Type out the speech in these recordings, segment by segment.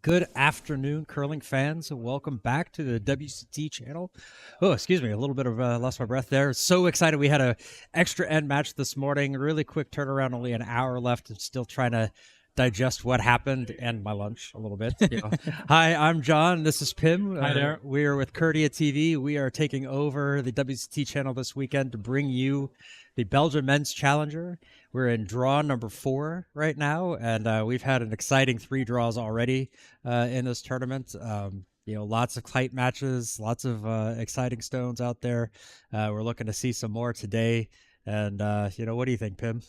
Good afternoon, curling fans. Welcome back to the WCT channel. Oh, excuse me, a little bit of lost my breath there. So excited. We had a extra end match this morning. Really quick turnaround, only an hour left. I'm still trying to digest what happened and my lunch a little bit. Hi, I'm John. This is Pim. Hi there. We are with Curdia TV. We are taking over the WCT channel this weekend to bring you the Belgium Men's Challenger. We're in draw number 4 right now, and we've had an exciting 3 draws already in this tournament. Lots of tight matches, lots of exciting stones out there. We're looking to see some more today. And, what do you think, Pim?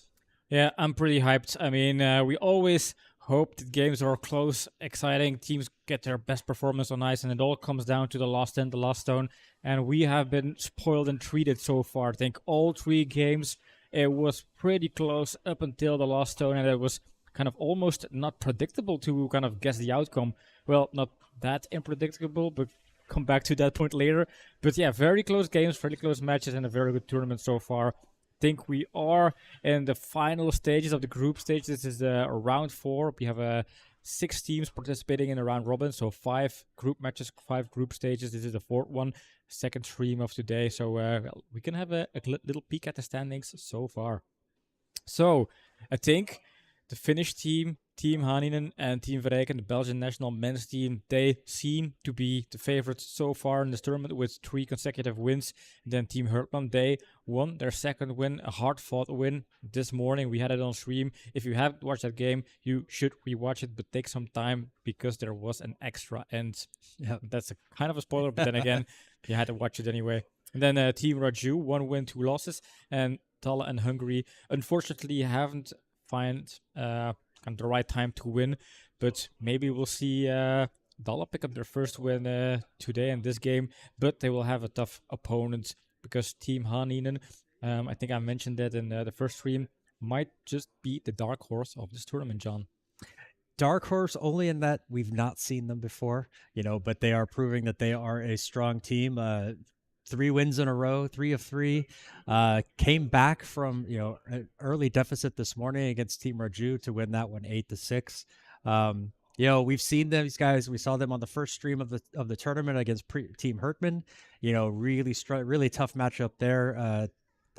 Yeah, I'm pretty hyped. I mean, we always hope that games are close, exciting, teams get their best performance on ice, and it all comes down to the last end, the last stone. And we have been spoiled and treated so far. I think all 3 games, it was pretty close up until the last stone, and it was kind of almost not predictable to kind of guess the outcome. Well, not that unpredictable, but come back to that point later. But yeah, very close games, very close matches, and a very good tournament so far. Think we are in the final stages of the group stage. This is round 4. We have 6 teams participating in the round robin, so 5 group matches, 5 group stages. This is the 4th one, second stream of today. So we can have a little peek at the standings so far. So I think the Finnish team, Team Hanninen and Team Verreken, the Belgian national men's team, they seem to be the favorites so far in this tournament with 3 consecutive wins. And then Team Hertman, they won their second win, a hard-fought win this morning. We had it on stream. If you haven't watched that game, you should rewatch it, but take some time because there was an extra end. Yeah, that's a kind of a spoiler, but then again, you had to watch it anyway. And then Team Raju, 1 win, 2 losses. And Dalle and Hungary, unfortunately, haven't found the right time to win, but maybe we'll see Dalle pick up their first win today in this game, but they will have a tough opponent because Team Hanninen, I think I mentioned that in the first stream, might just be the dark horse of this tournament, John. Dark horse only in that we've not seen them before, but they are proving that they are a strong team. 3 wins in a row, 3 of 3. Came back from an early deficit this morning against Team Raju to win that one 8-6. We've seen these guys. We saw them on the first stream of the tournament against Team Hertman. Really tough matchup there.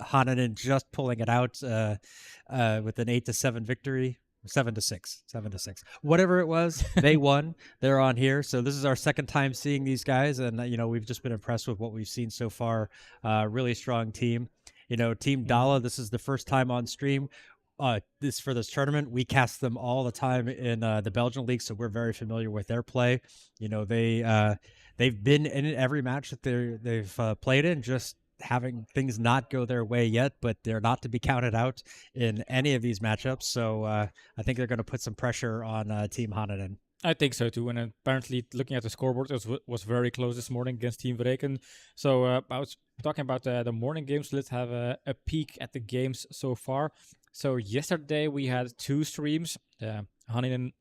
Hanninen just pulling it out with an 8-7 victory. 7-6, whatever it was, they won. They're on here, so this is our second time seeing these guys, and we've just been impressed with what we've seen so far. Really strong team. Team Dalle, this is the first time on stream. This tournament, we cast them all the time in the Belgian league, so we're very familiar with their play. They've been in every match that they've played in, just having things not go their way yet, but they're not to be counted out in any of these matchups. So I think they're going to put some pressure on Team Hanninen. I think so too. And apparently, looking at the scoreboard, it was very close this morning against Team Verreken. So I was talking about the morning games. Let's have a peek at the games so far. So yesterday we had 2 streams. Hanninen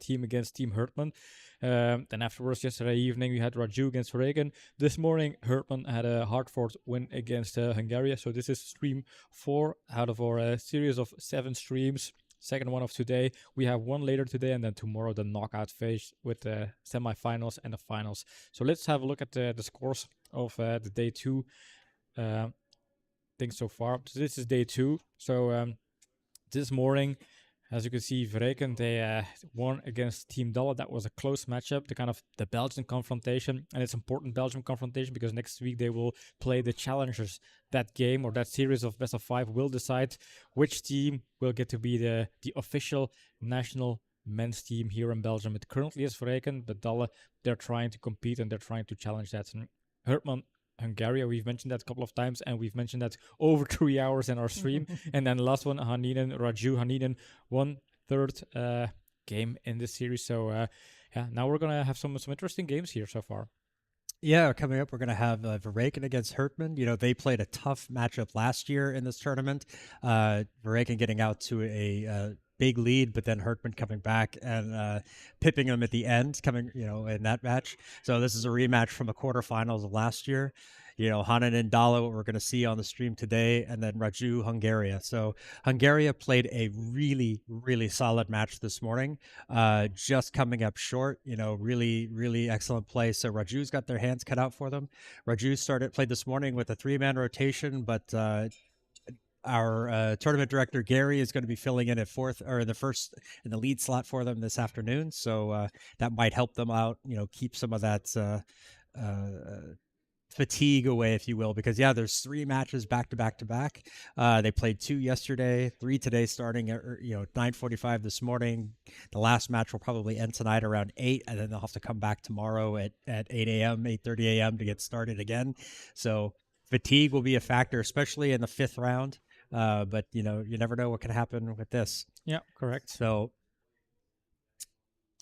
team against Team Hertman. Then afterwards, yesterday evening, we had Raju against Verreken. This morning, Hertman had a hard-fought win against Hungary. So this is stream 4 out of our series of 7 streams. Second one of today. We have one later today, and then tomorrow the knockout phase with the semifinals and the finals. So let's have a look at the scores of the day 2 things so far. So this is day 2. So this morning, as you can see, Verreken, they won against Team Dalle. That was a close matchup, the Belgian confrontation. And it's important Belgian confrontation because next week they will play the challengers. That game or that series of best of 5 will decide which team will get to be the official national men's team here in Belgium. It currently is Verreken, but Dalle, they're trying to compete and they're trying to challenge that. And Hertman, Hungary, we've mentioned that a couple of times, and we've mentioned that over 3 hours in our stream. And then the last one, Hanninen, Raju Hanninen, 1/3 game in this series. So now we're gonna have some interesting games here so far. Yeah, coming up, we're going to have Verreken against Hertman. They played a tough matchup last year in this tournament. Verreken getting out to a big lead, but then Hertman coming back and pipping them at the end, in that match. So this is a rematch from the quarterfinals of last year. Hanninen and Dalle, what we're going to see on the stream today, and then Raju, Hungary. So Hungary played a really, really solid match this morning, just coming up short, really, really excellent play. So Raju's got their hands cut out for them. Raju played this morning with a 3-man rotation, but our tournament director Gary is going to be filling in at fourth or in the lead slot for them this afternoon. So that might help them out, keep some of that fatigue away, if you will, because there's 3 matches back to back to back. They played 2 yesterday, 3 today, starting at 9:45 this morning. The last match will probably end tonight around 8, and then they'll have to come back tomorrow at 8 a.m., 8:30 a.m. to get started again. So fatigue will be a factor, especially in the 5th round. But you never know what can happen with this. Yeah, correct. So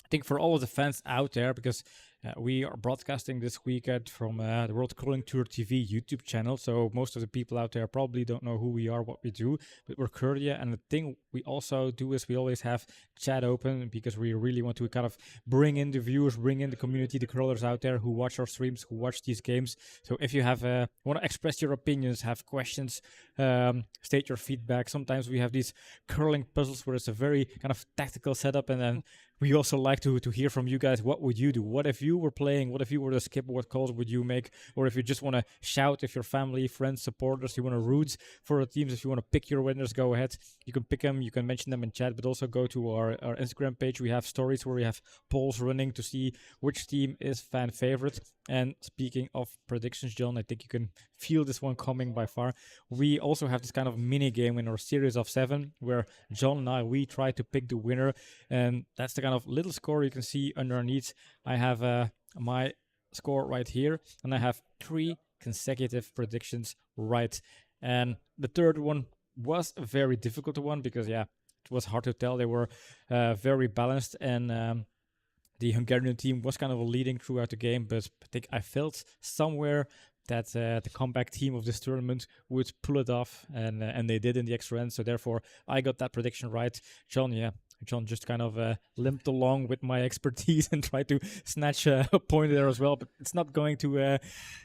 I think for all of the fans out there, because we are broadcasting this weekend from the World Curling Tour TV YouTube channel, so most of the people out there probably don't know who we are, what we do, but we're Curlia, and the thing we also do is we always have chat open, because we really want to kind of bring in the viewers, bring in the community, the curlers out there who watch our streams, who watch these games. So if you have want to express your opinions, have questions, state your feedback. Sometimes we have these curling puzzles where it's a very kind of tactical setup, and then we also like to hear from you guys. What would you do? What if you were playing? What if you were the skip? What calls would you make? Or if you just want to shout, if your family, friends, supporters, you want to root for the teams, if you want to pick your winners, go ahead. You can pick them, you can mention them in chat, but also go to our Instagram page. We have stories where we have polls running to see which team is fan favorite. And speaking of predictions, John, I think you can feel this one coming by far. We also have this kind of mini game in our series of 7 where John and I, we try to pick the winner. And that's the kind of little score you can see underneath. I have my score right here, and I have 3 consecutive predictions right. And the third one was a very difficult one because, it was hard to tell. They were very balanced, and the Hungarian team was kind of leading throughout the game, but I think I felt somewhere that the comeback team of this tournament would pull it off, and they did in the extra end. So therefore, I got that prediction right. John just kind of limped along with my expertise and tried to snatch a point there as well, but it's not going to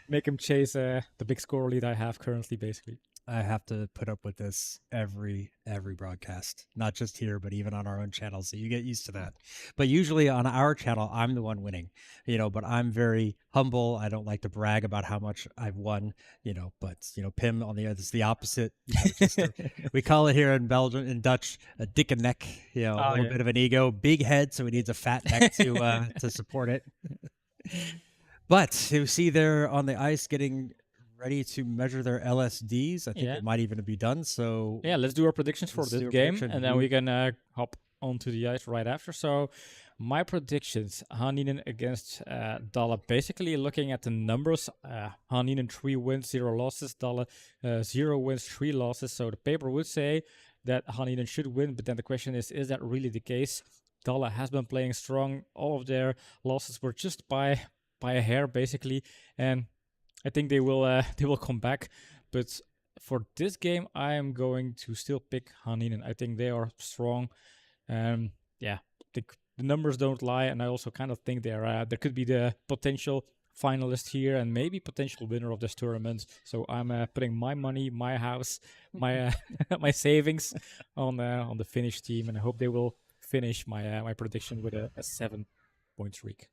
make him chase the big score lead I have currently, basically. I have to put up with this every broadcast, not just here, but even on our own channel. So you get used to that. But usually on our channel, I'm the one winning, but I'm very humble. I don't like to brag about how much I've won, but, Pim on the other is the opposite. We call it here in Belgium, in Dutch, a dikke neck, a little bit of an ego, big head. So he needs a fat neck to support it. But you see there on the ice getting ready to measure their LSDs. I think it might even be done. So let's do our predictions for this game, and then we can hop onto the ice right after. So my predictions: Hanninen against Dalle. Basically, looking at the numbers, Hanninen 3 wins, 0 losses. Dalle 0 wins, 3 losses. So the paper would say that Hanninen should win, but then the question is that really the case? Dalle has been playing strong. All of their losses were just by a hair, basically, and I think they will come back, but for this game, I am going to still pick Hanninen. I think they are strong. I think the numbers don't lie, and I also kind of think there could be the potential finalist here and maybe potential winner of this tournament. So I'm putting my money, my house, my my savings on the Finnish team, and I hope they will finish my prediction with a 7-point streak.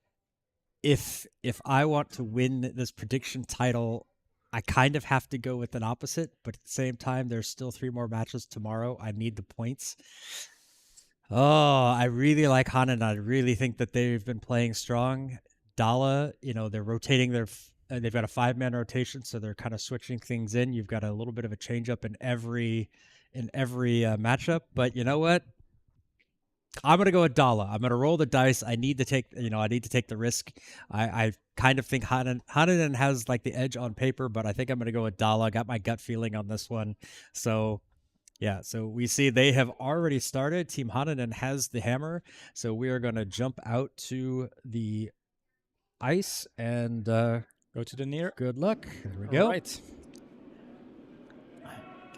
If I want to win this prediction title, I kind of have to go with an opposite, but at the same time, there's still 3 more matches tomorrow. I need the points. Oh, I really like Hanninen. I really think that they've been playing strong. Dalle, they're rotating they've got a 5-man rotation, so they're kind of switching things in. You've got a little bit of a change up in every matchup, but you know what? I'm gonna go with Dalle. I'm gonna roll the dice. I need to take the risk. I kind of think Hanninen has like the edge on paper, but I think I'm gonna go with Dalle. I got my gut feeling on this one. So so we see they have already started. Team Hanninen has the hammer. So we are gonna jump out to the ice and go to the near. Good luck. There we go. All right.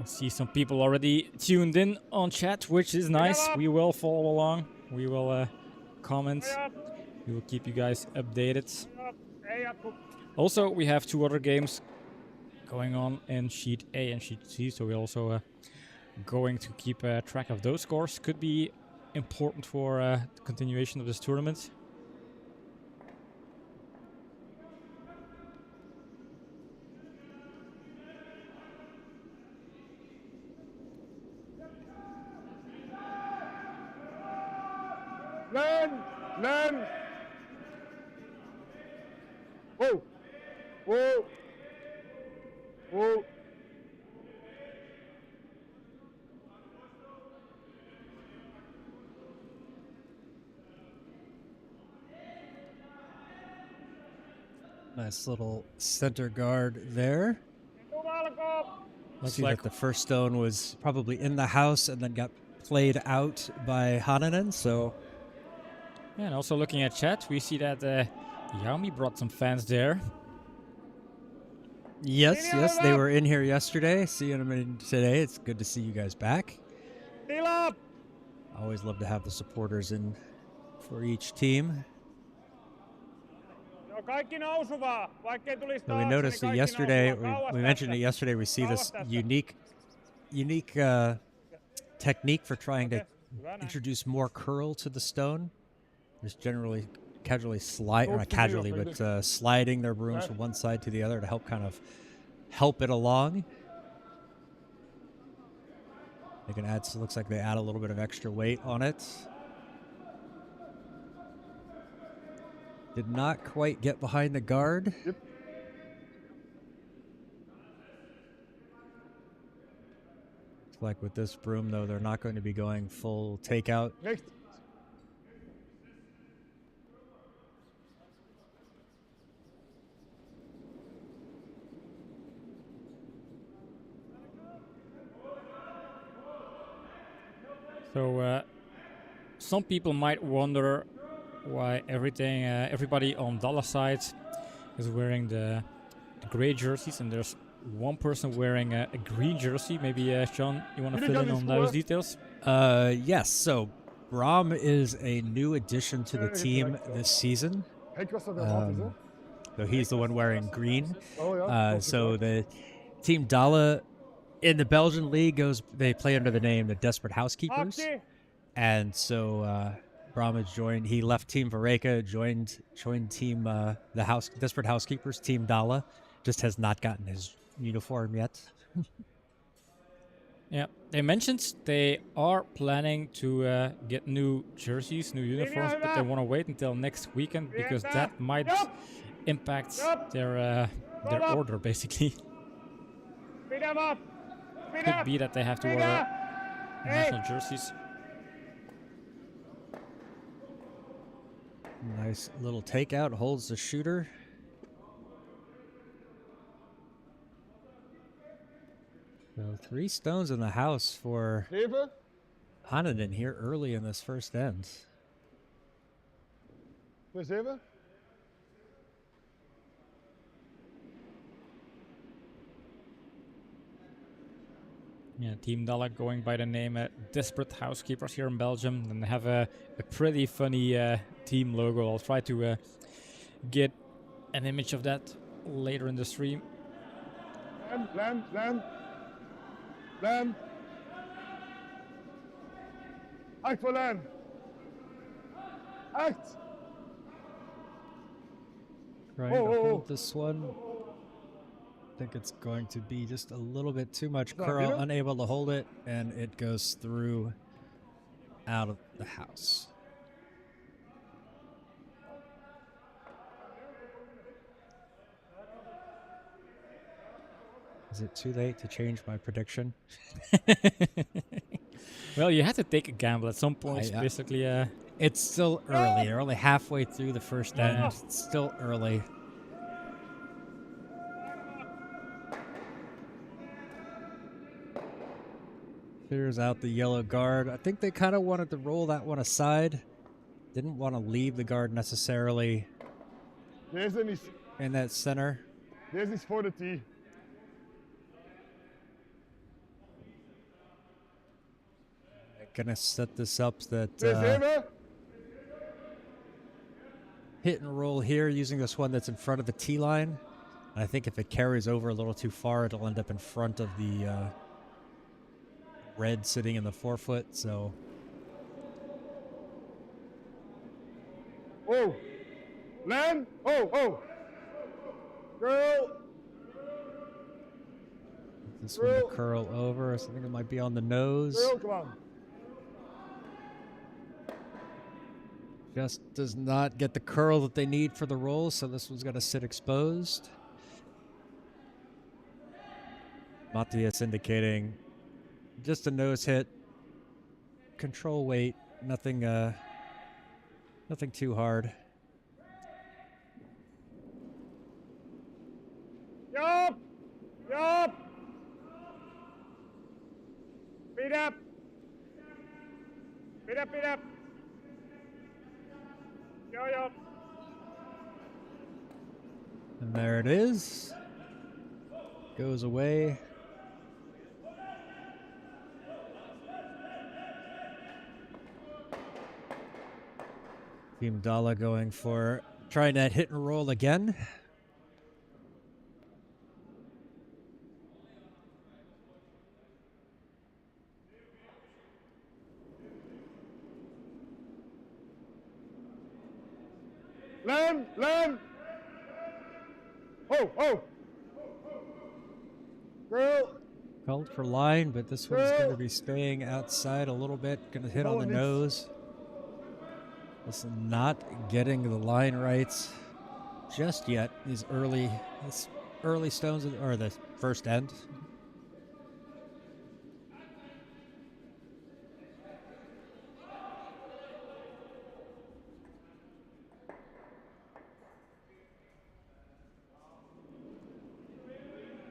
I see some people already tuned in on chat, which is nice. We will follow along. We will comment. We will keep you guys updated. Also, we have 2 other games going on in Sheet A and Sheet C. So we're also going to keep track of those scores. Could be important for the continuation of this tournament. Land. Whoa. Nice little center guard there. See that the first stone was probably in the house and then got played out by Hanninen, so... Yeah, and also looking at chat, we see that Yami brought some fans there. Yes, they were in here yesterday. Seeing them in today, it's good to see you guys back. Always love to have the supporters in for each team. So we noticed that yesterday, we mentioned it yesterday, we see this unique technique for trying to introduce more curl to the stone. Just generally casually slide, or not casually, but sliding their brooms from one side to the other to help kind of help it along. They can add, looks like they add a little bit of extra weight on it. Did not quite get behind the guard. Yep. Like with this broom, though, they're not going to be going full takeout. Recht. So some people might wonder why everybody on Dalle side is wearing the gray jerseys, and there's one person wearing a green jersey. Maybe Sean, you want to fill in on those details? Yes. So Bram is a new addition to the team this season. So he's the one wearing green. So the team Dalle in the Belgian league they play under the name the Desperate Housekeepers. And so Bram has joined. He left Team Vareka, joined Team Desperate Housekeepers, Team Dalle. Just has not gotten his uniform yet. Yeah, they mentioned they are planning to get new jerseys, new uniforms, but they want to wait until next weekend because that might impact their order, basically. Could be that they have to order national jerseys. Nice little takeout, holds the shooter. So 3 stones in the house for Hanninen here early in this first end. Yeah, Team Dalle going by the name Desperate Housekeepers here in Belgium, and they have a pretty funny team logo. I'll try to get an image of that later in the stream. Land. Act for land. Act. Trying to hold this one. I think it's going to be just a little bit too much curl, unable to hold it, and it goes through out of the house. Is it too late to change my prediction? Well, you had to take a gamble at some point, basically. It's still early. They're only halfway through the first end. It's still early. Clears out the yellow guard. I think they kind of wanted to roll that one aside. Didn't want to leave the guard necessarily in that center. Deze is voor de tee. Gonna set this up so that hit and roll here using this one that's in front of the tee line. I think if it carries over a little too far, it'll end up in front of the red sitting in the forefoot. So Oh. Land. Oh, oh. Girl. this one to curl over. So I think it might be on the nose. Girl, come on. Just does not get the curl that they need for the roll, so this one's got to sit exposed. Matthias indicating just a nose hit. Control weight, nothing nothing too hard. Yup. Yup. Feet up. Feet up, feet up. Yo, yo. And there it is. Goes away. Team Dalle going for trying that hit and roll again. Land, land. Oh, oh. Girl. Called for line, but this one's going to be staying outside a little bit. Going to hit on the nose. This is not getting the line right just yet. These early stones, or the first end.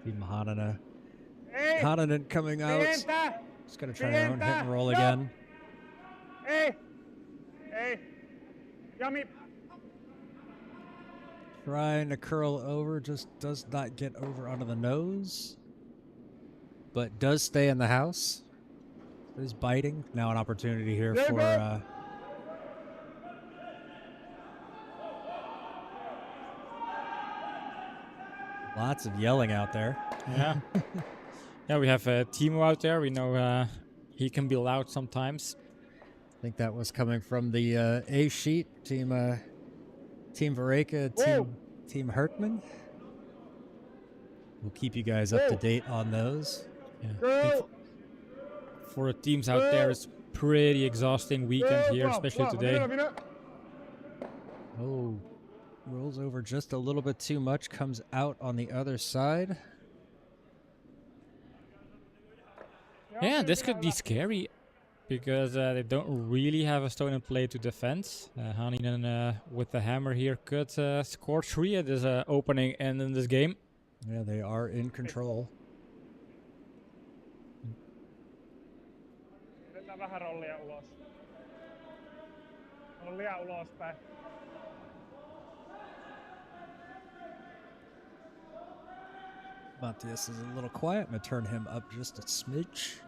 Team Hanninen. Hey. Hanninen coming out. Pientä. Just going to try their own hit and roll Pientä. again. Hey. Hey. Yummy. Trying to curl over, just does not get over onto the nose. But does stay in the house. Is biting. Now an opportunity here There you for go. lots of yelling out there. Yeah. Yeah, we have Timo out there. We know he can be loud sometimes. I think that was coming from the A sheet. Team Vareka, Whoa. Team Hertman. We'll keep you guys up to Whoa. date on those. Yeah. I think Girl. for the teams out there, it's pretty exhausting weekend Girl. here, Come on, especially come on. today. Have you not? Oh, rolls over just a little bit too much, comes out on the other side. Yeah, this could be scary because they don't really have a stone in play to defend. Hanninen with the hammer here could score 3 at this opening and in this game. Yeah, they are in control. Mennään vähän rollia ulos. Rollia ulospäin. Matthias is a little quiet. I'm going to turn him up just a smidge.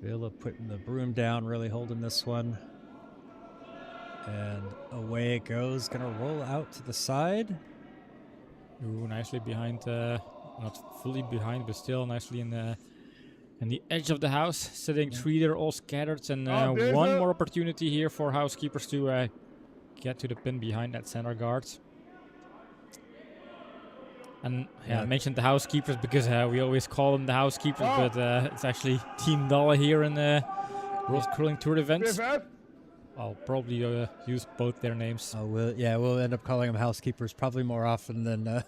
Villa putting the broom down, really holding this one. And away it goes. Going to roll out to the side. Ooh, nicely behind, not fully behind, but still nicely in the edge of the house. Sitting 3 there, all scattered, and one more opportunity here for housekeepers to get to the pin behind that center guard. And yeah, I mentioned the housekeepers because we always call them the housekeepers, but it's actually Team Dalle here in the World Curling Tour events. I'll probably use both their names. Oh, we'll end up calling them housekeepers probably more often than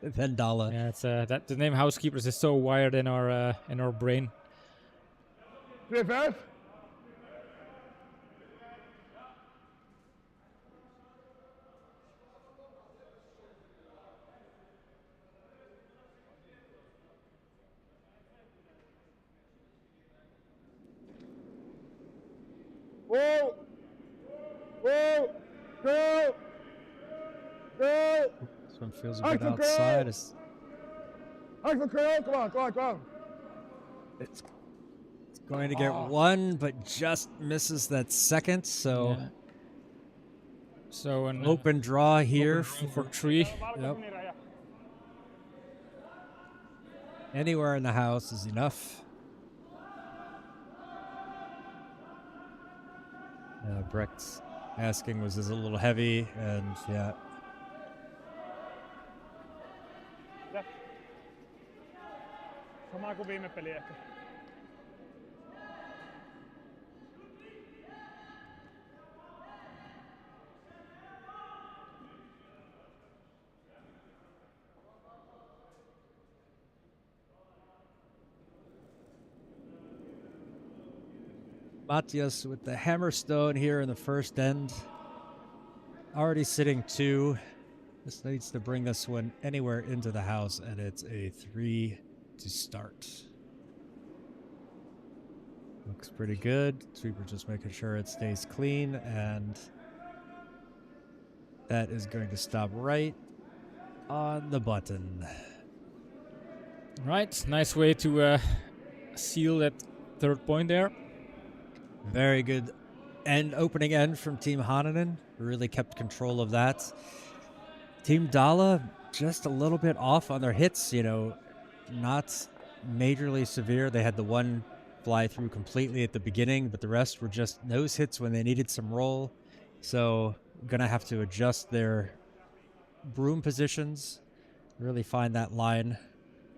than Dalle. Yeah, it's that the name housekeepers is so wired in our brain. Whoa! Whoa! Go! Go! This one feels a Out bit to outside. goal. It's Nice for Krill. Come on, come on, come on. It's going to get one, but just misses that second. So Yeah. So an open draw here. for 3. Valkosiniraja. Anywhere in the house is enough. Brecht's asking, was this a little heavy? And yeah, Ja. Sama kuin viime peli ehkä. Matias with the hammerstone here in the first end. Already sitting 2. This needs to bring this one anywhere into the house, and it's a 3 to start. Looks pretty good. Sweeper just making sure it stays clean, and that is going to stop right on the button. Right, nice way to seal that 3rd point there. Very good opening end from Team Hanninen. Really kept control of that. Team Dalle just a little bit off on their hits, not majorly severe. They had the one fly through completely at the beginning, but the rest were just nose hits when they needed some roll. So gonna have to adjust their broom positions, really find that line,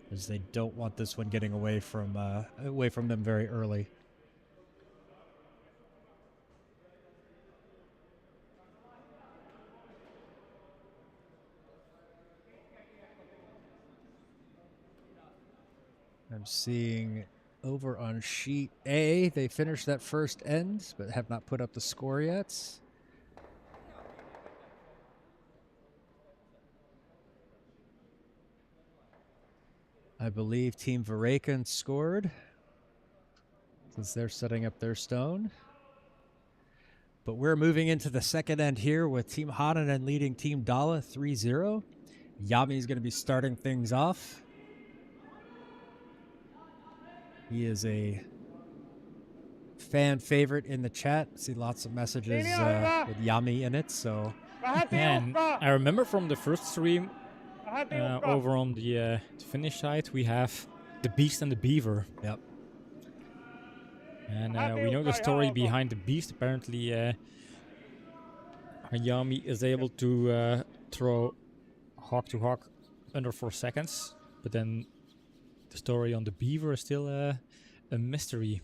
as they don't want this one getting away from them very early. I'm seeing over on sheet A, they finished that first end, but have not put up the score yet. I believe Team Varaken scored, since they're setting up their stone. But we're moving into the second end here with Team Hanninen leading Team Dalle 3-0. Yami is going to be starting things off. He is a fan favorite in the chat. I see lots of messages with Yami in it. So Vähän And tiukkaa. I remember from the first stream Vähän tiukkaa. over on the Finnish side, we have the Beast and the Beaver. yep, And we know the story behind the Beast. Apparently, Hayami is able to throw hawk to hawk under 4 seconds. But then the story on the Beaver is still a mystery.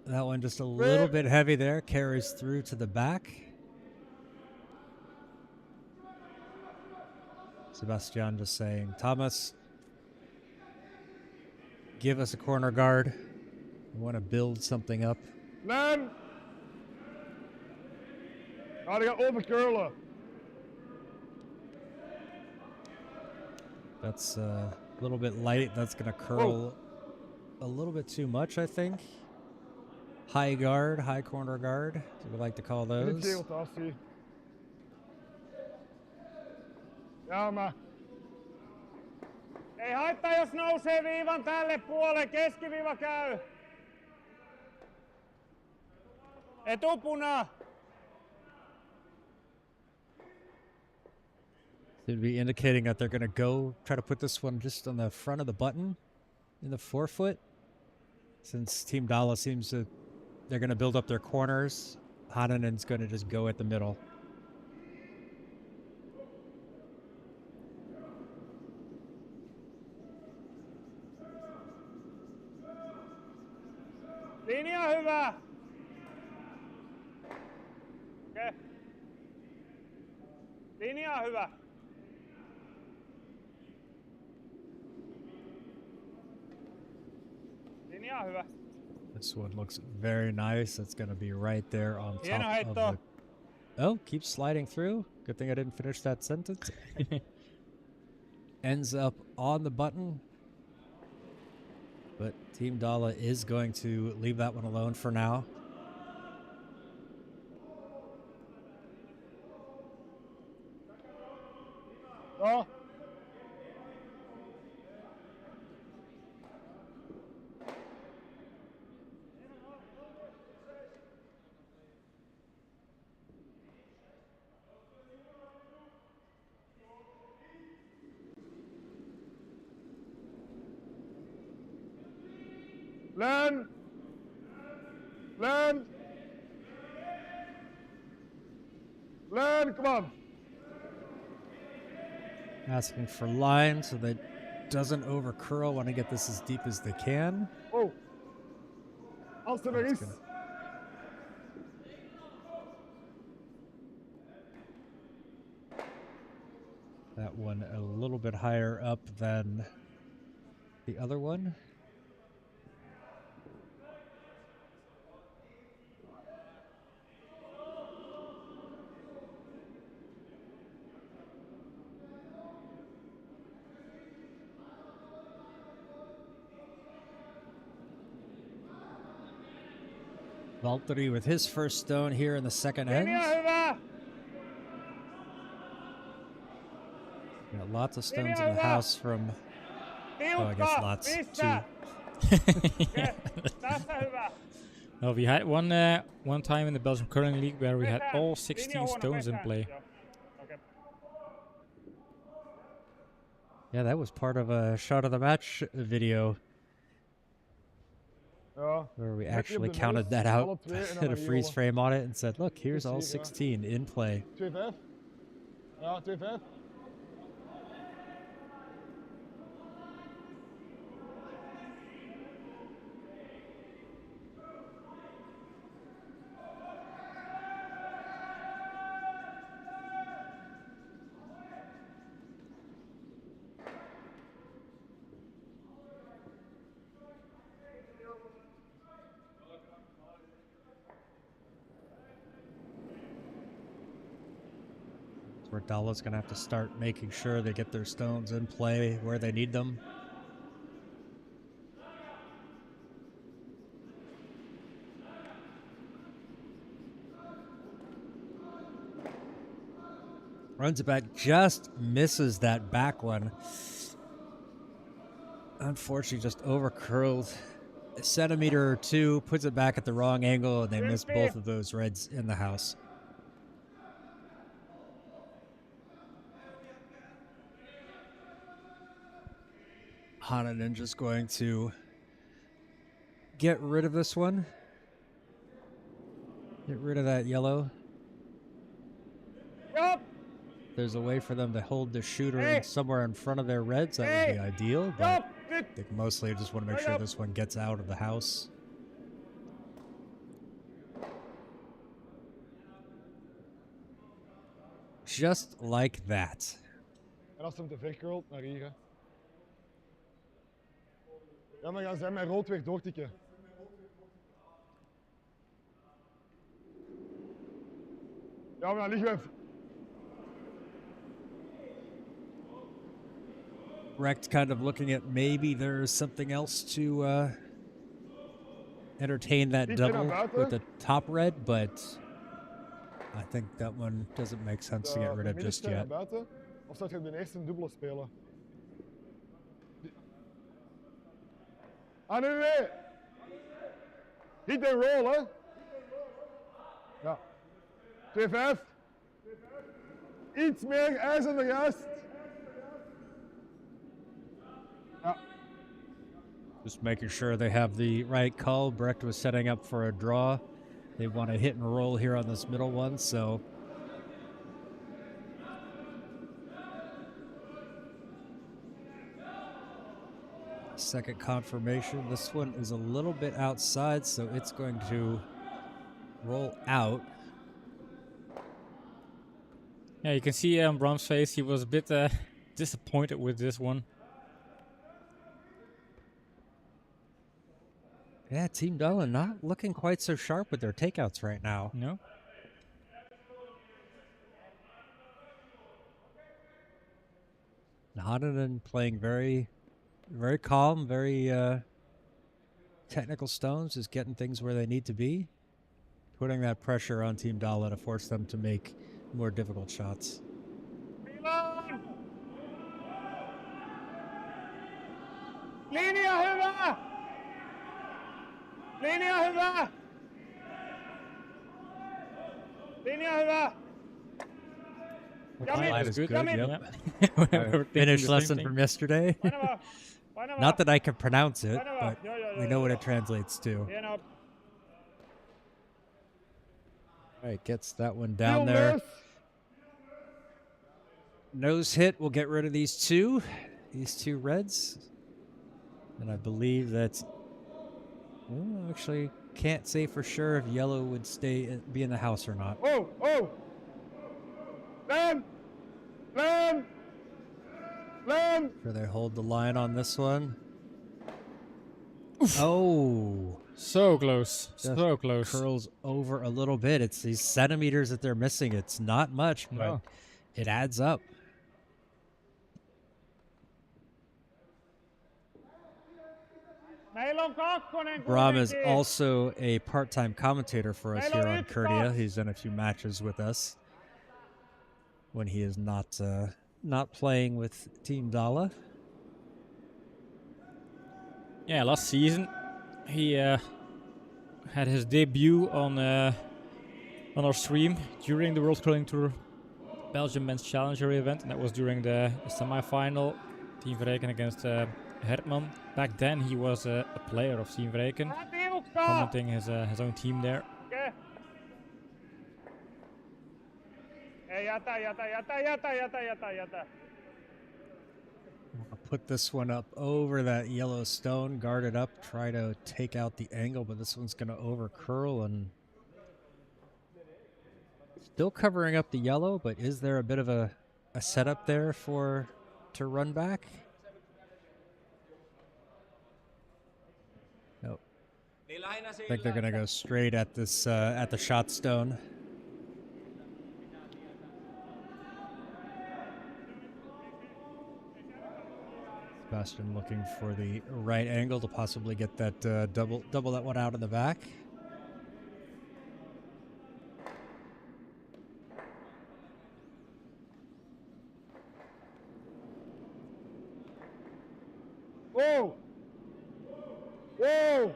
that one just a little bit heavy there. Carries through to the back. Sebastian just saying, Thomas, give us a corner guard. We want to build something up. Men. Gotta get over curler. That's a little bit light. That's going to curl a little bit too much, I think. High guard, high corner guard, as we like to call Nyt those. siutaa siinä. Jäämä. Ei haittaa, jos nousee viivan tälle puolelle. Keskiviiva käy. Etupuna. Seem to be indicating that they're going to go try to put this one just on the front of the button in the forefoot. Since Team Dalle seems to, they're going to build up their corners. Hanninen's going to just go at the middle. Linja hyvä. Okei. Linja hyvä. Linja hyvä. This one looks very nice. It's going to be right there on Hieno top of heitto. the... Oh, keeps sliding through. Good thing I didn't finish that sentence. Ends up on the button. But Team Dalle is going to leave that one alone for now. No. Land. Land. Land, come on. Asking for line so that doesn't over curl. Want to get this as deep as they can. Oh. Als er nog That's is. good. That one a little bit higher up than the other one. Valtteri with his first stone here in the second end. Linja hyvä. Got lots of stones in the house from, oh, I guess Tiukka. lots, Missä? two. Yes, tässä hyvä. Well, we had one time in the Belgium Curling League where we had Pesään. all Linja 16 huono, stones in pesään. play. Joo. Okei. Yeah, that was part of a shot of the match video Ja. where we Net actually op de counted neus, that out, alle twee en dan had a naar freeze hier frame on it, and said, look, here's all Precies, ja. 16 in play. 2-5. Ja, 2-5. Where Dalle's going to have to start making sure they get their stones in play where they need them. Runs it back, just misses that back one. Unfortunately, just over curled a centimeter or two, puts it back at the wrong angle, and they miss both of those reds in the house. Hanninen just going to get rid of this one. Get rid of that yellow. Yup. There's a way for them to hold the shooter Hey. in somewhere in front of their reds. That would be Hey. ideal, but Yup. Nyt. I think mostly I just want to make sure this one gets out of the house. Just like that. En als hem te ver curlt, naar hier. Hè. Ja, maar gaan zij met rood weer doortikken. Ja, maar dan liggen we. Recht kind of looking at maybe there's something else to entertain that Iets double naar buiten. with the top red, but I think that one doesn't make sense to get rid of just Naar yet. buiten, of zou je de eerste dubbele spelen? Ah, nee. Hit and roll, hè? Ja. 2-5. Iets meer ijs aan de juist. Ja. Just making sure they have the right call. Brecht was setting up for a draw. They want to hit and roll here on this middle one, so second confirmation. This one is a little bit outside, so it's going to roll out. Yeah, you can see on Brom's face, he was a bit disappointed with this one. Yeah, Team Dalle not looking quite so sharp with their takeouts right now. No? Hanninen playing very, very calm, very technical stones, just getting things where they need to be, putting that pressure on Team Dalle to force them to make more difficult shots. Milan. Linja hyvä. Linja hyvä. Linja hyvä. Line is good. Yummy. Yep. We're thinking Finish the same lesson thing. from yesterday. Paina Not that I can pronounce it, Painava. but Joo, joo, we joo, know joo, what joo. it translates to. Hienoa. All right, gets that one down Heel there. miss. Nose hit will get rid of these two Reds. And I believe that's... Well, actually, can't say for sure if yellow would be in the house or not. Oh, oh. Land. Land. Land. Sure they hold the line on this one. Oh, So close. just So close. curls over a little bit. It's these centimeters that they're missing. It's not much, but No. it adds up. Meillä on kakkonen Bram is kuitenkin. also a part-time commentator for us here on Hello, Kurdia. Xbox. He's done a few matches with us when he is not playing with Team Dalle. Yeah, last season he had his debut on our stream during the World Curling Tour Belgium Men's Challenger event, and that was during the semi-final. Team Vreken against Hertman. Back then he was a player of Team Vreken, Vähän tiukkaa. commenting his own team there. Okei. Ei, jätä. I'll put this one up over that yellow stone, guard it up, try to take out the angle, but this one's going to over curl and still covering up the yellow, but is there a bit of a setup there to run back? Nope. I think they're going to go straight at this at the shot stone. Sebastian looking for the right angle to possibly get that double that one out in the back. Whoa. Whoa.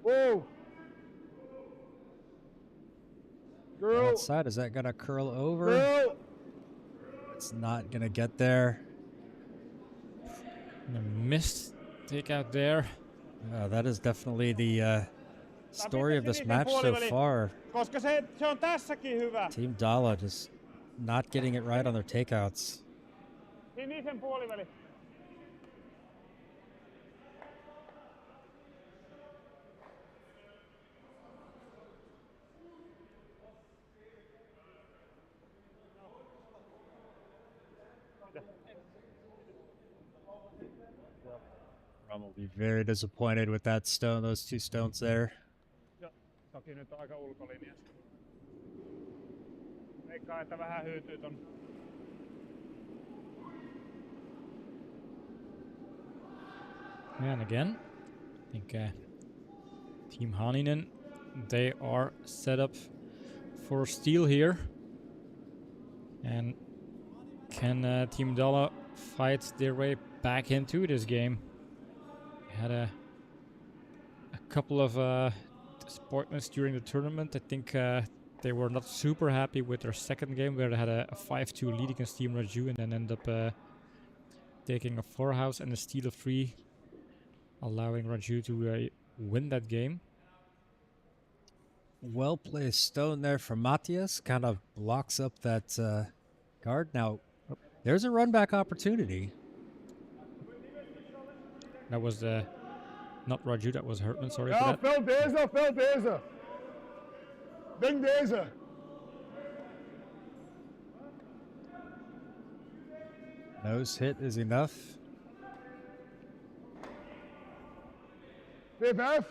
Whoa. Girl. Outside, is that gonna curl over? Girl. It's not gonna get there. And a missed takeout there. That is definitely the story of this match so far. Koska se on tässäkin hyvä. Team Dalle just not getting it right on their takeouts. Sinisen puoliväli. Rom will be very disappointed with that stone, those two stones there. Toki nyt on aika ulkolinjassa. Veikkaan, että vähän hyytyy ton. And again, I think Team Hanninen, they are set up for steal here. And can Team Dalle fight their way back into this game? Had a couple of disappointments during the tournament. I think they were not super happy with their second game, where they had a 5-2 lead against Team Raju, and then end up taking a 4-house and a steal of 3, allowing Raju to win that game. Well placed stone there from Matthias, kind of blocks up that guard. Now, there's a run back opportunity. That was not Raju, that was Hertman, sorry Ja, for that. veld deze. Ding deze. Nose hit is enough. 2-5.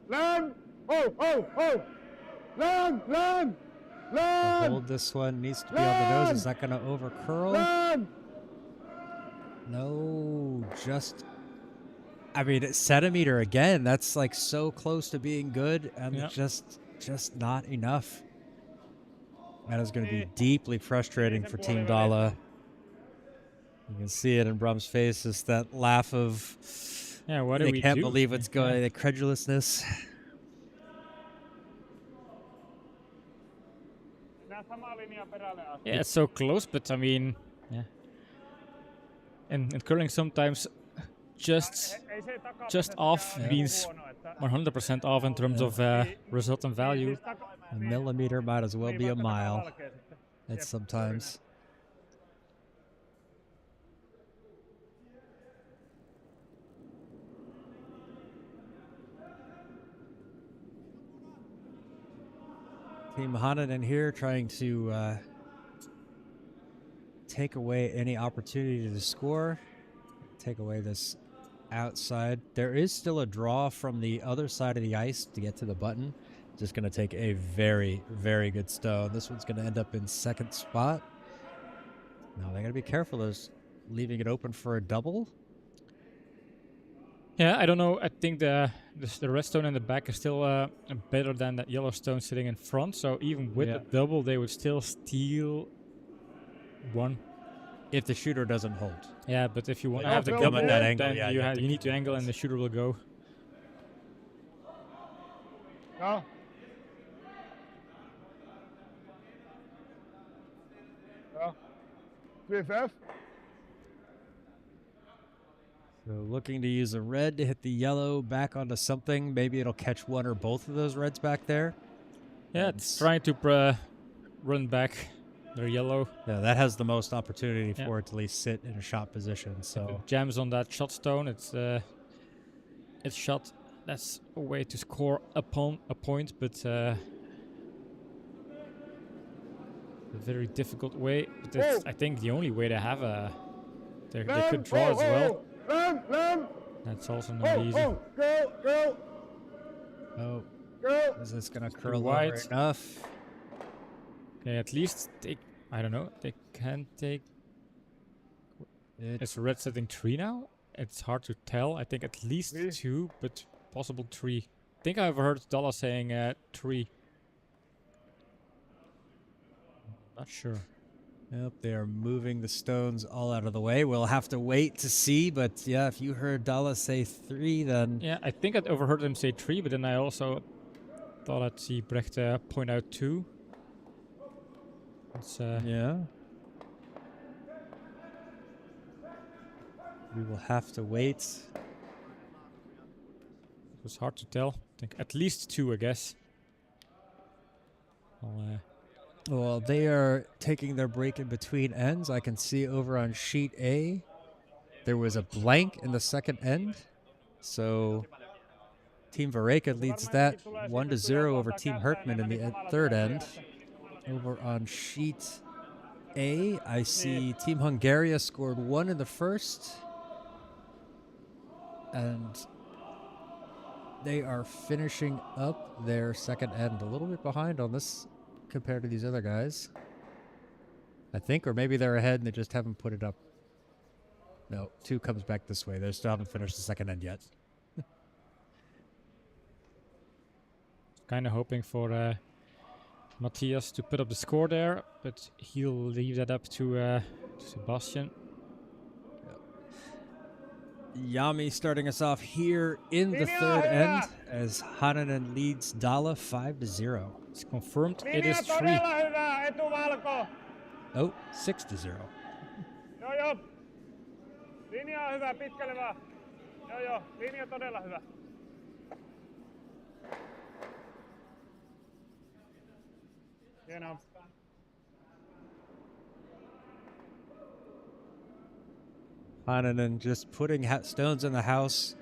Land! Oh! Land! Hold this one, needs to be on the nose. Is that going to over curl? Land! No, just... I mean, centimeter again. That's like so close to being good, and Yeah. just not enough. That is going to be deeply frustrating for Team Dalle. You can see it in Brum's face, is that laugh of Yeah, what do they we can't do? believe what's going, Yeah. the credulousness. Mennään samaa linjaa perälle asti. Yeah, it's so close, but I mean, yeah. And curling sometimes just Ei se takapesässäkään just ole off ihan means huono, että 100% off in terms of result and value. A millimeter might as well be a vaikka takaa mile valkea sitten. at sometimes. Team Hanninen here trying to take away any opportunity to score, take away this outside. There is still a draw from the other side of the ice to get to the button. Just going to take a very, very good stone. This one's going to end up in second spot. Now they got to be careful of leaving it open for a double. Yeah, I don't know. I think the red stone in the back is still better than that yellow stone sitting in front. So even with the double, they would still steal one. If the shooter doesn't hold. Yeah, but if you want to You have the have to come at double, that angle, then yeah, you, you have have, to you need to come angle at and it. the shooter will go. Ja. Ja. 2-5. So looking to use a red to hit the yellow back onto something. Maybe it'll catch one or both of those reds back there. Yeah, it's trying to run back their yellow. Yeah, that has the most opportunity Yeah. for it to at least sit in a shot position. If So it jams on that shot stone, it's shot. That's a way to score upon a point, but a very difficult way. But it's, I think, the only way to have a. They could draw as well. Lam. That's also not easy. Girl. oh, Girl. is this gonna curl over wide. enough? Okay, at least they. I don't know. They can take. Is red setting 3 now? It's hard to tell. I think at least 2, but possible 3. I think I've heard Dalle saying 3. Not sure. Yep, they are moving the stones all out of the way. We'll have to wait to see, but yeah, if you heard Dalle say 3, then Yeah, I think I'd overheard him say 3, but then I also thought I'd see Brecht point out 2. It's, yeah. We will have to wait. It was hard to tell. I think at least 2, I guess. Well, they are taking their break in between ends. I can see over on sheet A, there was a blank in the second end. So Team Vareka leads that 1-0 over Team Hertman in the third end. Over on sheet A, I see Team Hungaria scored 1 in the first. And they are finishing up their second end. A little bit behind on this compared to these other guys, I think, or maybe they're ahead and they just haven't put it up. No, 2 comes back this way. They still haven't finished the second end yet. Kind of hoping for Matthias to put up the score there, but he'll leave that up to Sebastian. Yami starting us off here in the third end as Hanninen leads Dalle 5-0. It's confirmed. It Linja is 3. todella hyvä, etuvalko. Oh, 6-0. Joo. Linja on hyvä, pitkälle vaan. Joo, linja todella hyvä. Hienoa. Hanninen just putting stones in the house.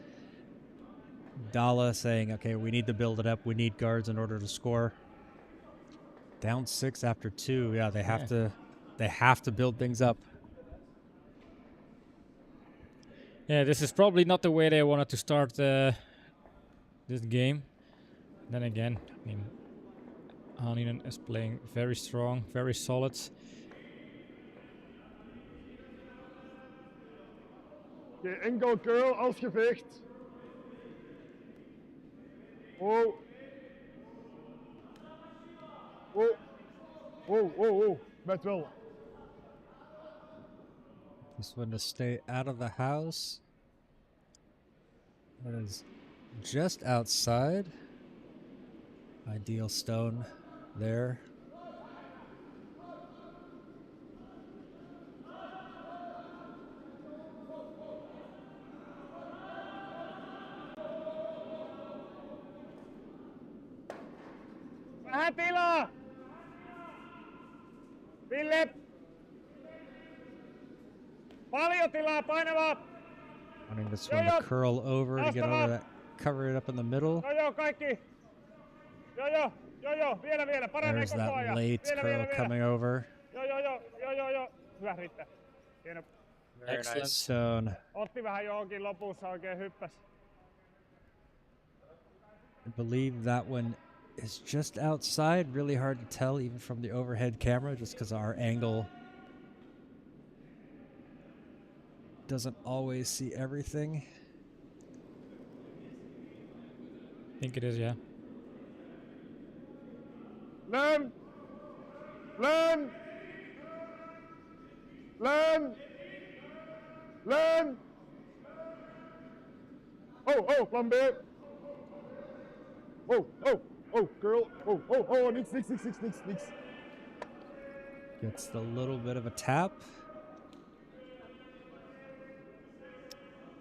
Dalle saying, okay, we need to build it up. We need guards in order to score. Down 6 after 2. Yeah, they have to build things up. Yeah, this is probably not the way they wanted to start this game. Then again, I mean, Hanninen is playing very strong, very solid. Okay, enkel curl als gevecht. Oh. Oh, oh, oh. Met wel. This one to stay out of the house. That is just outside. Ideal stone there. Vähän tilaa! Ville! Paljon tilaa, painavaa! Wanting this one to curl over to get over that, cover it up in the middle. Joo, kaikki! Joo, vielä, paranee There's koko that ajan. late curl coming over. Joo. Hyvä riittää. Hieno. Very Excellent. nice stone. Otti vähän johonkin lopussa, oikein hyppäs. I believe that one is just outside. Really hard to tell even from the overhead camera just because our angle doesn't always see everything. I think it is, yeah. Len! Len! Len! Len! Oh, plan B. Oh, girl. Oh, niks. Gets a little bit of a tap.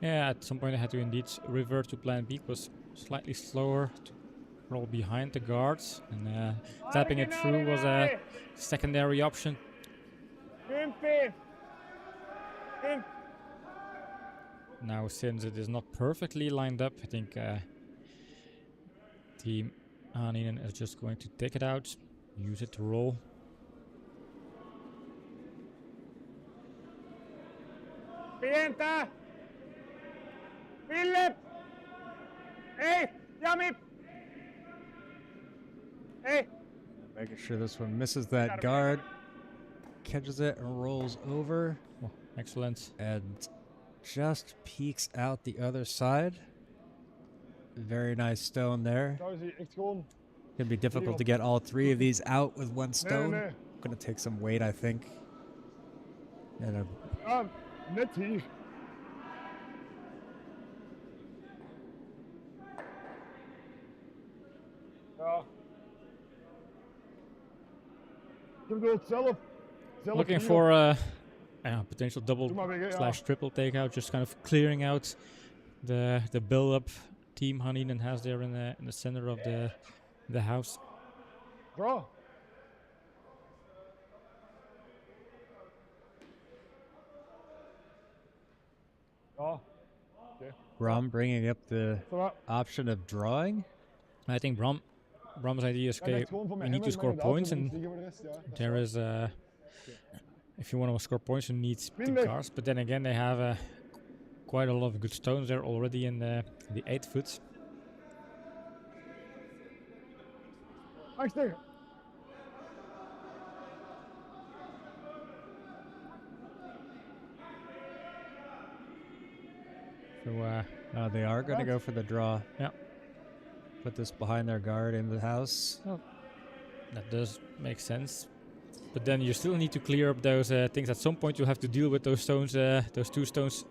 Yeah, at some point I had to indeed revert to plan B. It was slightly slower to roll behind the guards, and tapping it through was a secondary option. Kymppiin! Now, since it is not perfectly lined up, I think Team Hanninen is just going to take it out, use it to roll. Pientä! Ville! Ei! Jami! Ei! Making sure this one misses that guard, catches it and rolls over, Oh, excellent. and just peeks out the other side. Very nice stone there. Nou is hij echt gewoon... Gonna be difficult to get all three of these out with one stone. nee. Gonna take some weight, I think. And a Ja, net hier. Ja. Ik bedoel het zelf Looking hier. for a potential double Doe maar weg, hè, ja. slash triple takeout, just kind of clearing out the build-up Team Hanninen has there in the center of the house. Bro. Ja, Brom bringing up the ça va. option of drawing. I think Brom's idea is, Ja, dat okay, is gewoon voor we mijn need to hammer, score maar points, inderdaad, and we moeten zeggen voor de rest, ja, dat is there waar. is if you want to score points, you need the Windig. cars. But then again, they have quite a lot of good stones there already in the 8 foot. Achter. So they are going to go for the draw. Yeah. Put this behind their guard in the house. That does make sense. But then you still need to clear up those things. At some point, you'll have to deal with those stones, those 2 stones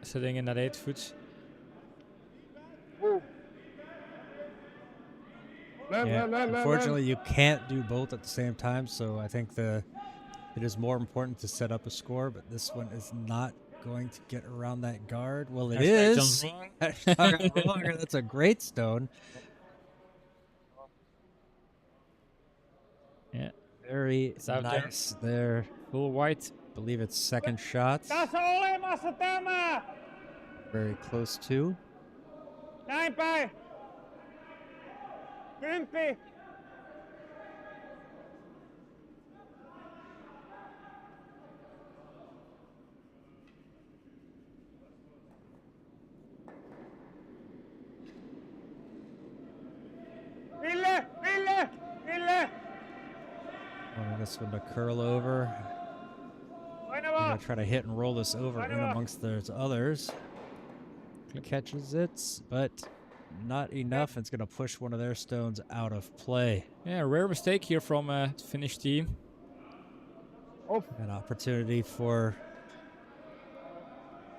sitting in that 8 foot. Oh. Yeah, unfortunately, you can't do both at the same time, so I think it is more important to set up a score, but this one is not going to get around that guard. Well, it is. That's a great stone. Yeah, Very It's out there. nice there. full white. Believe it's second shots. Tässä on olemassa tämä! Very close to. Näin päin! Kymppi! Ville! Wanting this one to curl over. I'm Painavaa! gonna try to hit and roll this over in amongst those others. Catches it, but not enough. It's going to push one of their stones out of play. Yeah, rare mistake here from Finnish team. Off. An opportunity for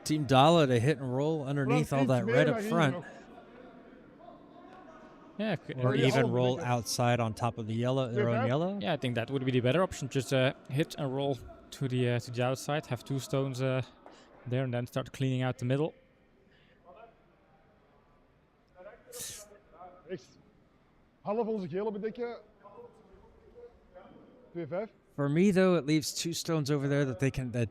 Team Dalle to hit and roll underneath all that red up front. Yeah, Or Yeah, even I'll roll make it. outside on top of the yellow, their own yellow. yeah, I think that would be the better option. Just hit and roll to the outside. Have 2 stones there, and then start cleaning out the middle. Rechts. Half onze gele bedekken. 2-5. For me, though, it leaves 2 stones over there that they can that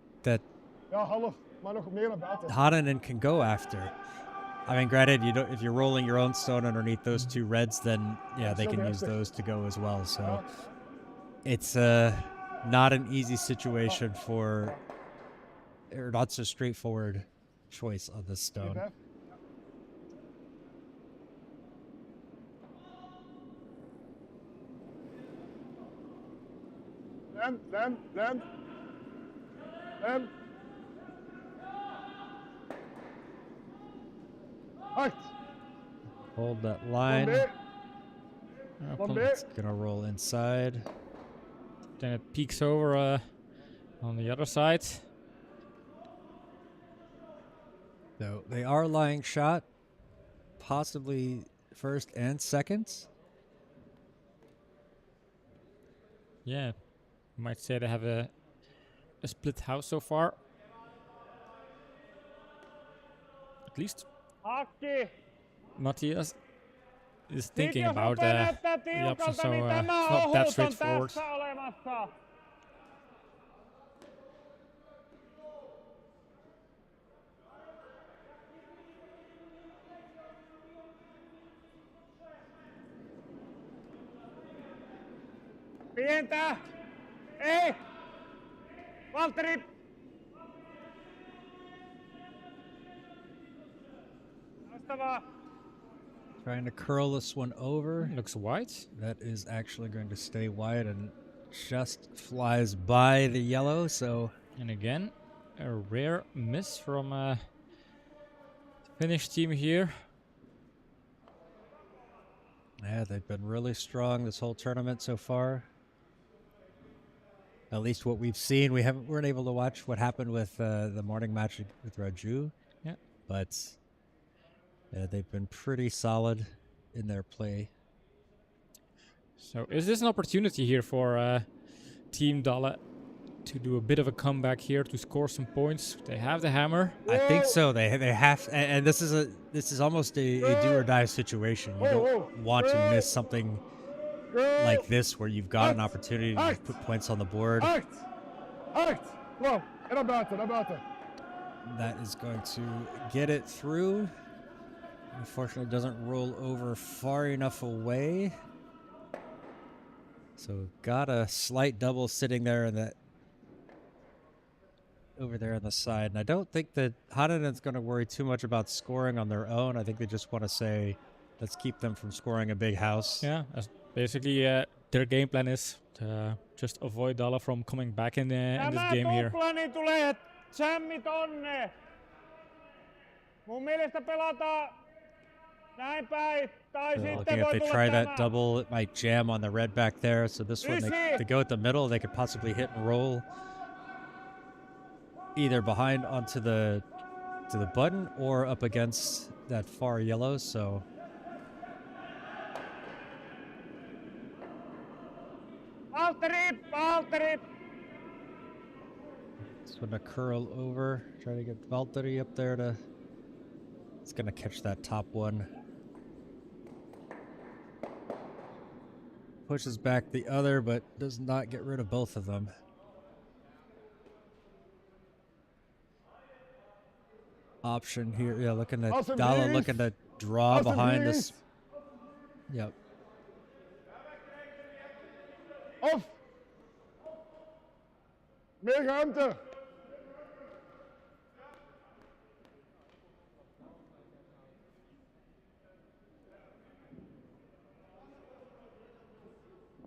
Ja, half. Maar nog meer naar buiten. Hanninen can go after. I mean, granted, you don't if you're rolling your own stone underneath those 2 reds, then yeah, they can use those to go as well. So it's not an easy situation for, or not so straightforward choice on this stone. 2-5. Land. 8. Hold that line. Van B. It's gonna roll inside. Then it peeks over on the other side. So they are lying shot, possibly first and second. Yeah, you might say they have a split house so far. At least Hakki! Matthias is Nyt thinking jos about rupeaa näyttää the option, tiukalta, so niin tämä it's not that ohut on straightforward. tässä olemassa. Pientä! Ei! Valtteri! Loistavaa! Trying to curl this one over. Looks wide. That is actually going to stay wide and just flies by the yellow. So And again, a rare miss from Finnish team here. yeah, they've been really strong this whole tournament so far. At least what we've seen. Weren't able to watch what happened with the morning match with Raju. Yeah. But yeah, they've been pretty solid in their play. So is this an opportunity here for Team Dalle to do a bit of a comeback here to score some points? They have the hammer. I think so. They have, and this is almost a do or die situation. You don't want to miss something like this where you've got an opportunity to put points on the board. 8. Kom op. En naar buiten. That is going to get it through. Unfortunately, it doesn't roll over far enough away. So got a slight double sitting there in that over there on the side. And I don't think that Hanninen's going to worry too much about scoring on their own. I think they just want to say, let's keep them from scoring a big house. Yeah, basically their game plan is to just avoid Dalle from coming back in this game here. Tämä tuplani tulee sämmi tonne. Mun mielestä pelataan näin päin. Tai So sitten looking if voi they tulla try that tämä. double, it might jam on the red back there. So this one, they go at the middle. They could possibly hit and roll either behind onto the button or up against that far yellow. So Valtteri! it's going to curl over. Try to get Valtteri up there to. It's going to catch that top one. Pushes back the other, but does not get rid of both of them. Option here, yeah. Looking at Awesome Dalle, news. looking to draw Awesome behind news. this. Yep. Off. Meer ruimte.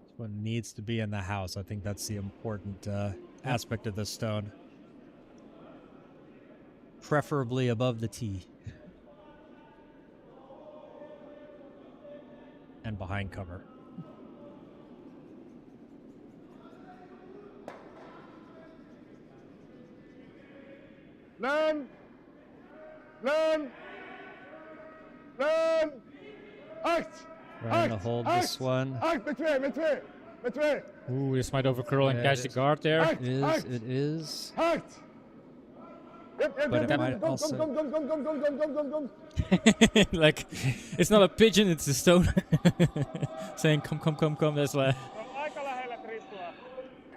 This one needs to be in the house. I think that's the important aspect of this stone. Preferably above the tee. and behind cover. Land. Land. Land. Acht. Trying to hold this one. Acht met twee, met twee. Met twee. Ooh, this might overcurl and Yeah, catch it the is. guard there. It is. Acht. Yep, But it yep, might yep. Kom, also- kom, kom, kom, kom, kom, kom, kom, kom, kom. Like, it's not a pigeon, it's a stone. Saying, come, come, come, come. That's like, Se on aika lähellä triplaa.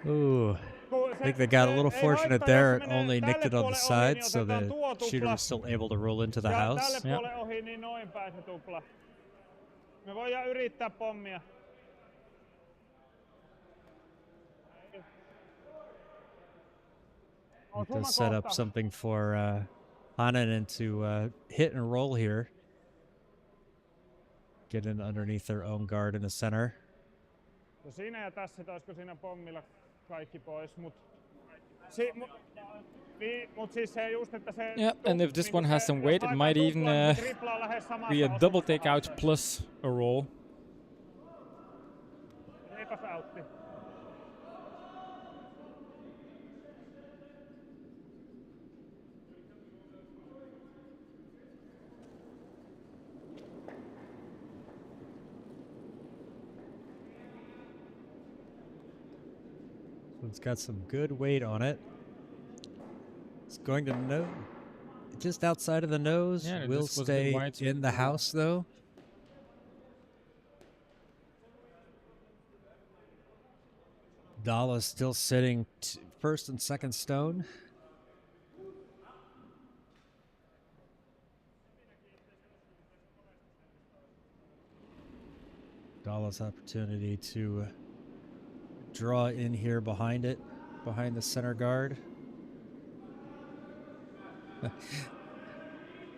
Ooh. I think they got a little fortunate there. It only nicked it on the side, so the shooter was still able to roll into the Ja house. tälle Yep. puolelle ohi, niin noin päin se tupla. Me voidaan yrittää pommia. It does set up something for Hanninen to hit and roll here. Get in underneath their own guard in the center. No siinä ja tässä, että olisiko siinä pommilla kaikki pois, mut siis se just, että se... yeah, and if this one has some weight, it might even be a double takeout plus a roll. Eipäs autti. So it's got some good weight on it. It's going to nose, just outside of the nose. Yeah, Will this was a bit stay wide, so- in the house though. Dalle still sitting first and second stone. Dalle's opportunity to draw in here behind it, behind the center guard.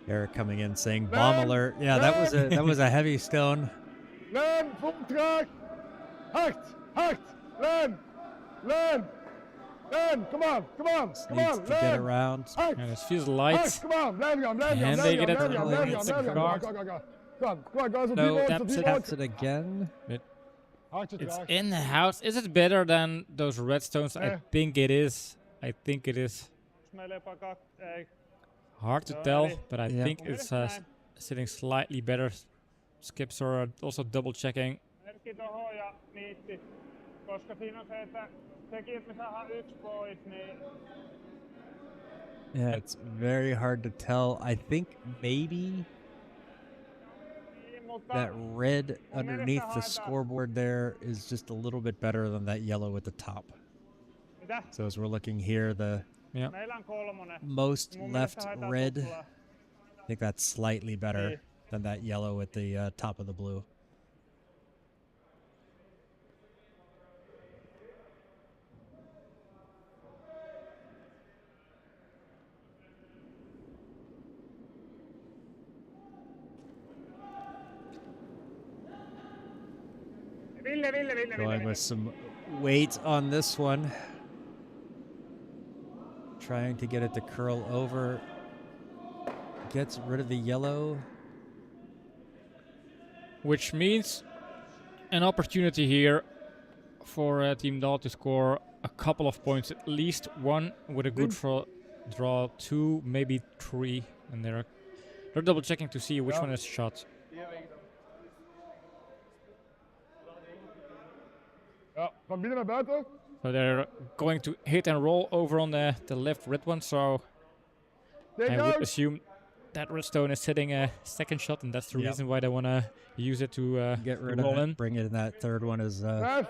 Eric coming in saying bomb Man, alert. Yeah, that was a heavy stone. Land, vol traag. Acht, acht. Land, land, land. Come on, come on, Just come needs on, to get land. around. Acht, And it feels acht, light. come on, land gaan, land gaan, And land they gaan, get it land gaan, early land against gaan, the land gaan. guard. Go, go, go. Come on, guys, op No, die taps boot, it. Taps it again. Hartje It's traag. in the house. Is it better than those redstones? I Yeah. think it is. I think it is. Meillä jopa ei. Hard to So, tell, eli- but I Yeah. think it's sitting slightly better. Skips are also double checking. Merkki tohon ja niitti. Koska siinä on se, että sekin, että me saadaan yksi pois, niin... Yeah, it's very hard to tell. I think maybe niin mutta that red underneath the haetaan- scoreboard there is just a little bit better than that yellow at the top. mitä? So as we're looking here, the Yeah. Meillä on 3. most Mun left mielestä haetaan red, tuplaa. I think that's slightly better Niin. than that yellow at the top of the blue. Ville. Going with some weight on this one. Trying to get it to curl over. Gets rid of the yellow. Which means an opportunity here for Team Dalle to score a couple of points, at least one with a good draw, 2, maybe 3, and they're double checking to see which one is shot. Ja, van binnen naar buiten. So they're going to hit and roll over on the left red one, so Take I would out. assume that redstone is hitting a second shot, and that's the Yep. reason why they want to use it to Get rid roll of it. in. Bring it in that third one is 5.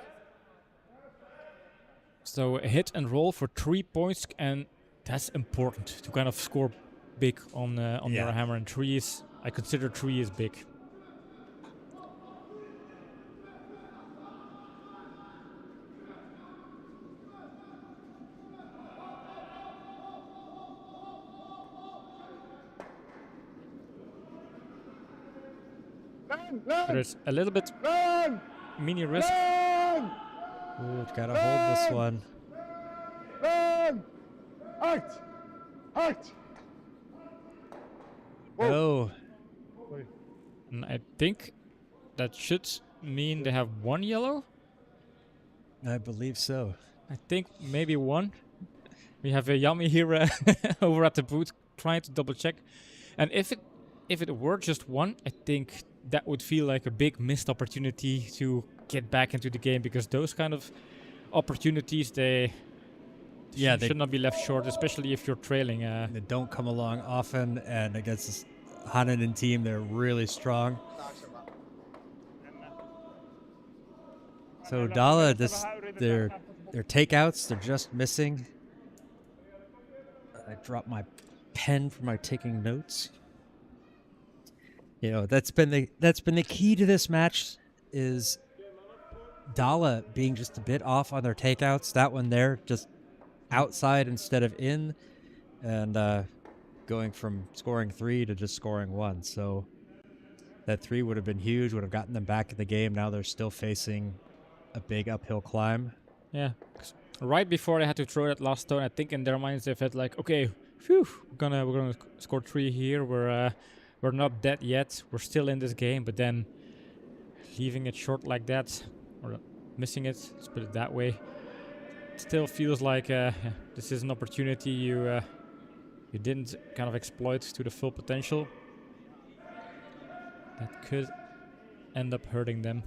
So a hit and roll for 3 points, and that's important to kind of score big on Yeah. your hammer. And 3 is, I consider 3 is big. Land, There's a little bit land, mini risk. land, Ooh, gotta hold this one. land. Acht, acht. Oh, And I think that should mean they have 1 yellow? I believe so. I think maybe 1. We have a Yummy here over at the booth trying to double check. And if it were just 1, I think that would feel like a big missed opportunity to get back into the game, because those kind of opportunities, they should not be left short, especially if you're trailing. They don't come along often, and against this Hanninen team, they're really strong. So Dalle, their takeouts, they're just missing. I dropped my pen for my taking notes. You know, that's been the key to this match, is Dalle being just a bit off on their takeouts. That one there, just outside instead of in, and going from scoring 3 to just scoring 1. So that 3 would have been huge, would have gotten them back in the game. Now they're still facing a big uphill climb. Yeah. Right before they had to throw that last stone, I think in their minds they felt like, okay, phew, we're gonna score 3 here. We're not dead yet. We're still in this game, but then leaving it short like that, or missing it, let's put it that way, it still feels like this is an opportunity you didn't kind of exploit to the full potential. That could end up hurting them.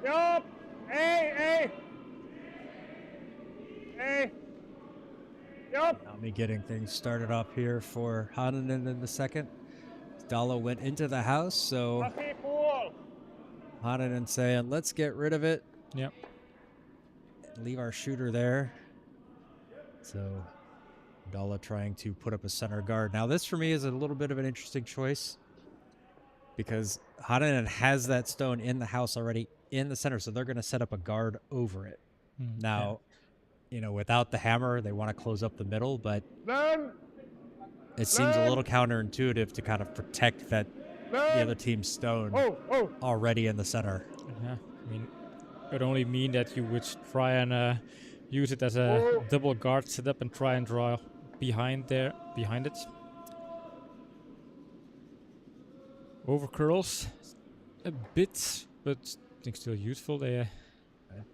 Yup! Hey! Yup! Now me getting things started off here for Hanninen in the second. Dalle went into the house, so Lasi puol! Hanninen saying, let's get rid of it. Yep. Leave our shooter there. So Dalle trying to put up a center guard. Now this for me is a little bit of an interesting choice, because Hanninen has that stone in the house already in the center, so they're going to set up a guard over it. Now, you know, without the hammer, they want to close up the middle, but it seems a little counterintuitive to kind of protect that the other team's stone already in the center. Yeah, I mean, it would only mean that you would try and use it as a double guard setup and try and draw behind it. Over curls a bit, but I think still useful. They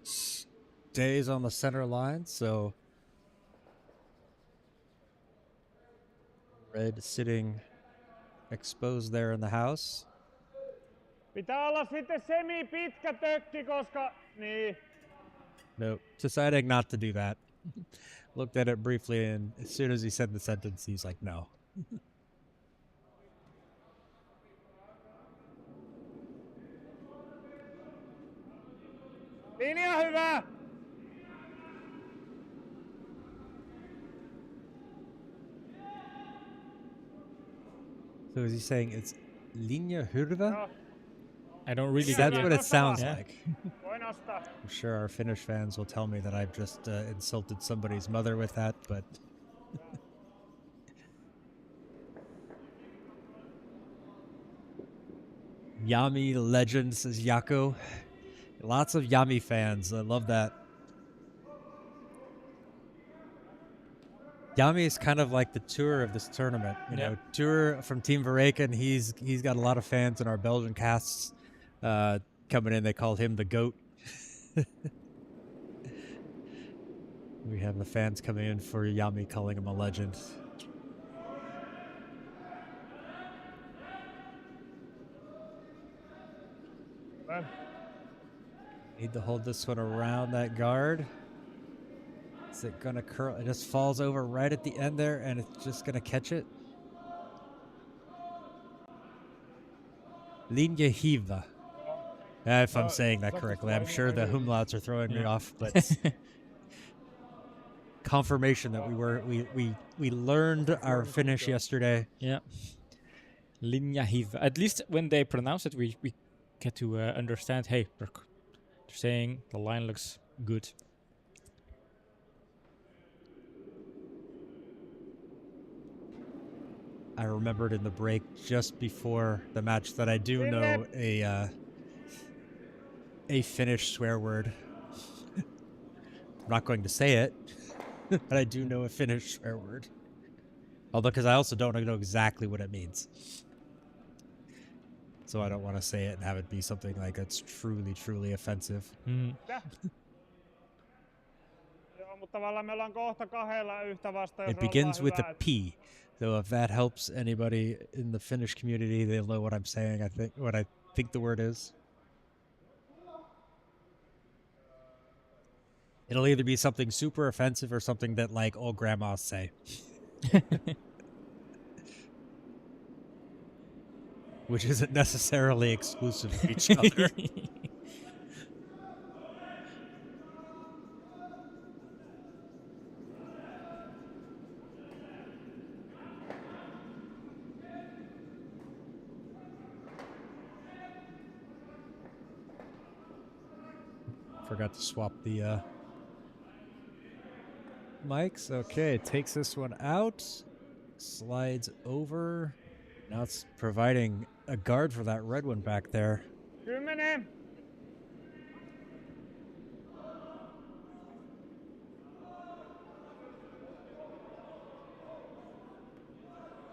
Stays on the center line, so red sitting exposed there in the house. Pitää olla sitten semi-pitkä tökki, koska... Niin. Nope, deciding not to do that. Looked at it briefly, and as soon as he said the sentence, he's like, no. Linja hyvä! So is he saying it's linja hurva? I don't really That's get what it sounds Yeah. like. Voin astaa. I'm sure our Finnish fans will tell me that I've just insulted somebody's mother with that, but Yami legend, says Yako. Lots of Yami fans. I love that. Yami is kind of like the tour of this tournament. You know, tour from Team Verreken. He's got a lot of fans in our Belgian casts coming in. They called him the GOAT. We have the fans coming in for Yami, calling him a legend. Need to hold this one around that guard. Is it gonna curl? It just falls over right at the end there, and it's just gonna catch it. Linja hiva. If I'm saying that correctly, I'm sure the umlauts are throwing me off, but confirmation that we learned our Finnish yesterday. Yeah. Linja hiva. At least when they pronounce it, we get to understand. Hey, they're saying the line looks good. I remembered in the break just before the match that I do know a Finnish swear word. I'm not going to say it, but I do know a Finnish swear word. Although, because I also don't know exactly what it means. So I don't want to say it and have it be something like that's truly, truly offensive. Joo, mutta tavallaan me ollaan kohta kahdella yhtä vastaan. It begins with a P. So if that helps anybody in the Finnish community, they'll know what I'm saying. I think the word is. It'll either be something super offensive or something that like old grandmas say. Which isn't necessarily exclusive of each other. Forgot to swap the mics. Okay, takes this one out. Slides over. Now it's providing a guard for that red one back there. 10.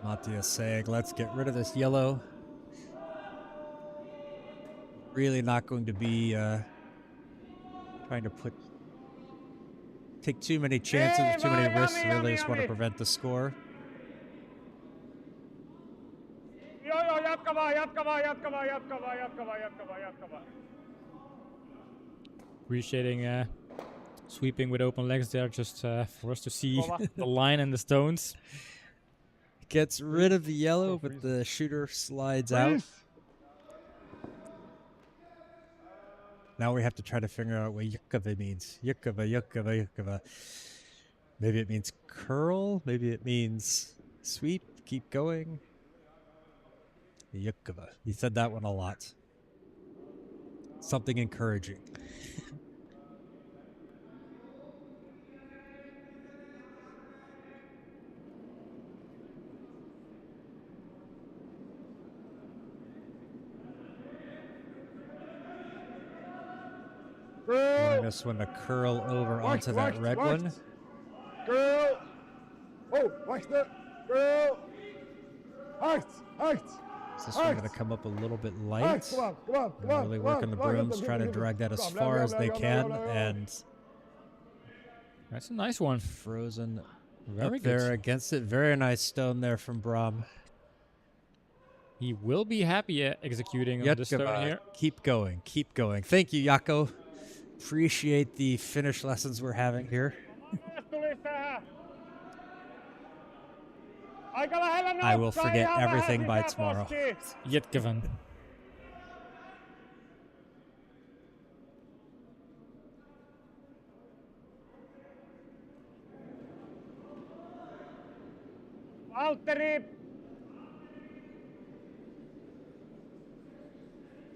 Matthias saying, let's get rid of this yellow. Really not going to be trying to take too many chances or too many risks. Really just want to prevent the score. Joo, jatka vaan. Appreciating sweeping with open legs there, just for us to see the line and the stones. Gets rid of the yellow, but the shooter slides out. Now we have to try to figure out what Yukava means. Yukava. Maybe it means curl. Maybe it means sweep. Keep going. Yukava. He said that one a lot. Something encouraging. Wanting this one to curl over onto that red one. Girl! Oh, wacht it! Girl! Acht! Is this one going to come up a little bit light? Come on! Really working the brooms, trying to drag that as far as they can, and That's a nice one. Frozen Very up there good. against it. Very nice stone there from Brahm. He will be happy at executing on the stone here. Keep going. Thank you, Jaakko. Appreciate the Finnish lessons we're having here. I will forget everything by tomorrow. Jitkevan. Valtteri!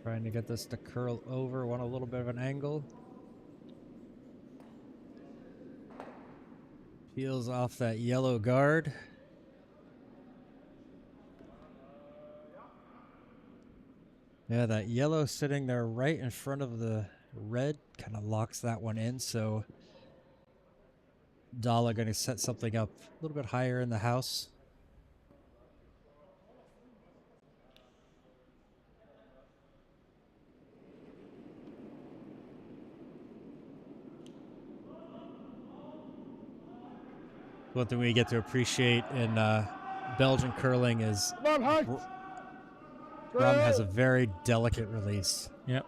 Trying to get this to curl over. Want a little bit of an angle. Peels off that yellow guard. Yeah, that yellow sitting there right in front of the red kind of locks that one in, so Dalle going to set something up a little bit higher in the house. One thing we get to appreciate in Belgian curling is Bram has a very delicate release. Yep.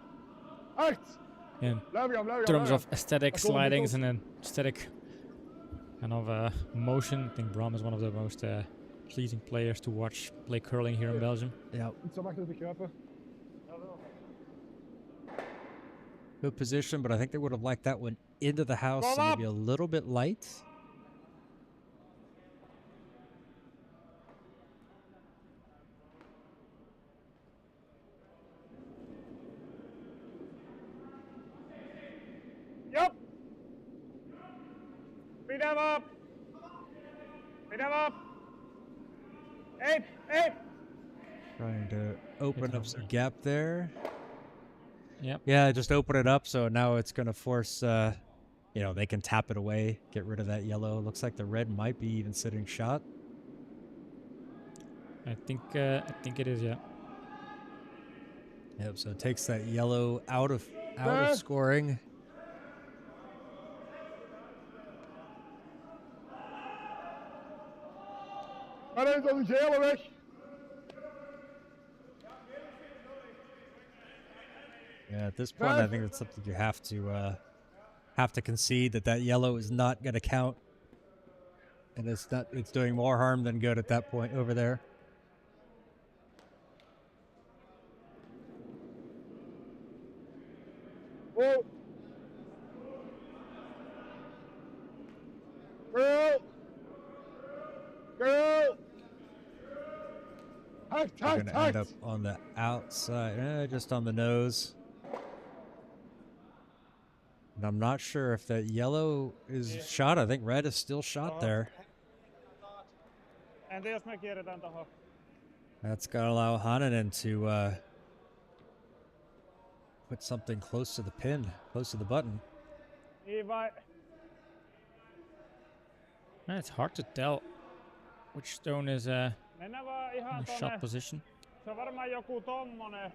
Acht! In In terms of aesthetic slidings and then aesthetic kind of motion, I think Bram is one of the most pleasing players to watch play curling here in Belgium. Yeah. Niet zo makkelijk begrijpen. Good position, but I think they would have liked that one into the house, so maybe a little bit light. Jop! Pidä vaan! Eight. Trying to open up some gap there. Yep. Yeah, just open it up. So now it's going to force, they can tap it away, get rid of that yellow. Looks like the red might be even sitting shot. I think it is, yeah. Yep, so it takes that yellow out of There. scoring. Hanninen, dan is je hele weg. Yeah, at this point, I think it's something you have to concede that yellow is not going to count, and it's doing more harm than good at that point over there. Whoa. Girl. They're going to end up on the outside, just on the nose. And I'm not sure if that yellow is shot. I think red is still shot there. Entä jos me kierretään tohon? That's got to allow Hanninen to put something close to the pin, close to the button. Niin vai? Man, it's hard to tell which stone is Mennään vaan ihan in tonne. shot position. Se on varmaan joku tommonen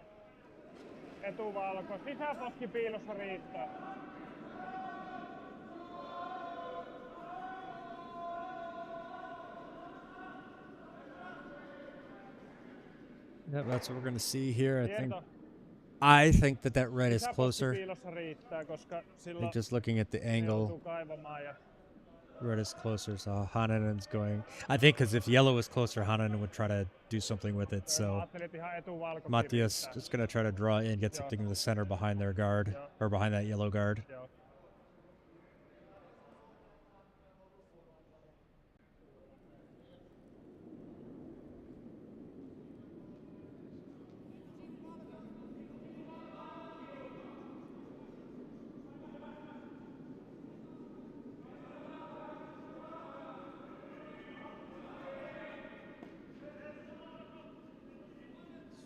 etuvalko. Sisäposki piilossa riittää. Yep, that's what we're going to see here. Kierto. I think that red is Sisäposki closer. piilossa riittää, koska I silloin think just looking at the ne angle, joutuu kaivamaan ja red is closer, so Hanninen's going. I think because if yellow was closer, Hanninen would try to do something with it. So ajattelin, että ihan etuvalko Matthias riittää. just going to try to draw in, get something in the center behind their guard, or behind that yellow guard. Joo.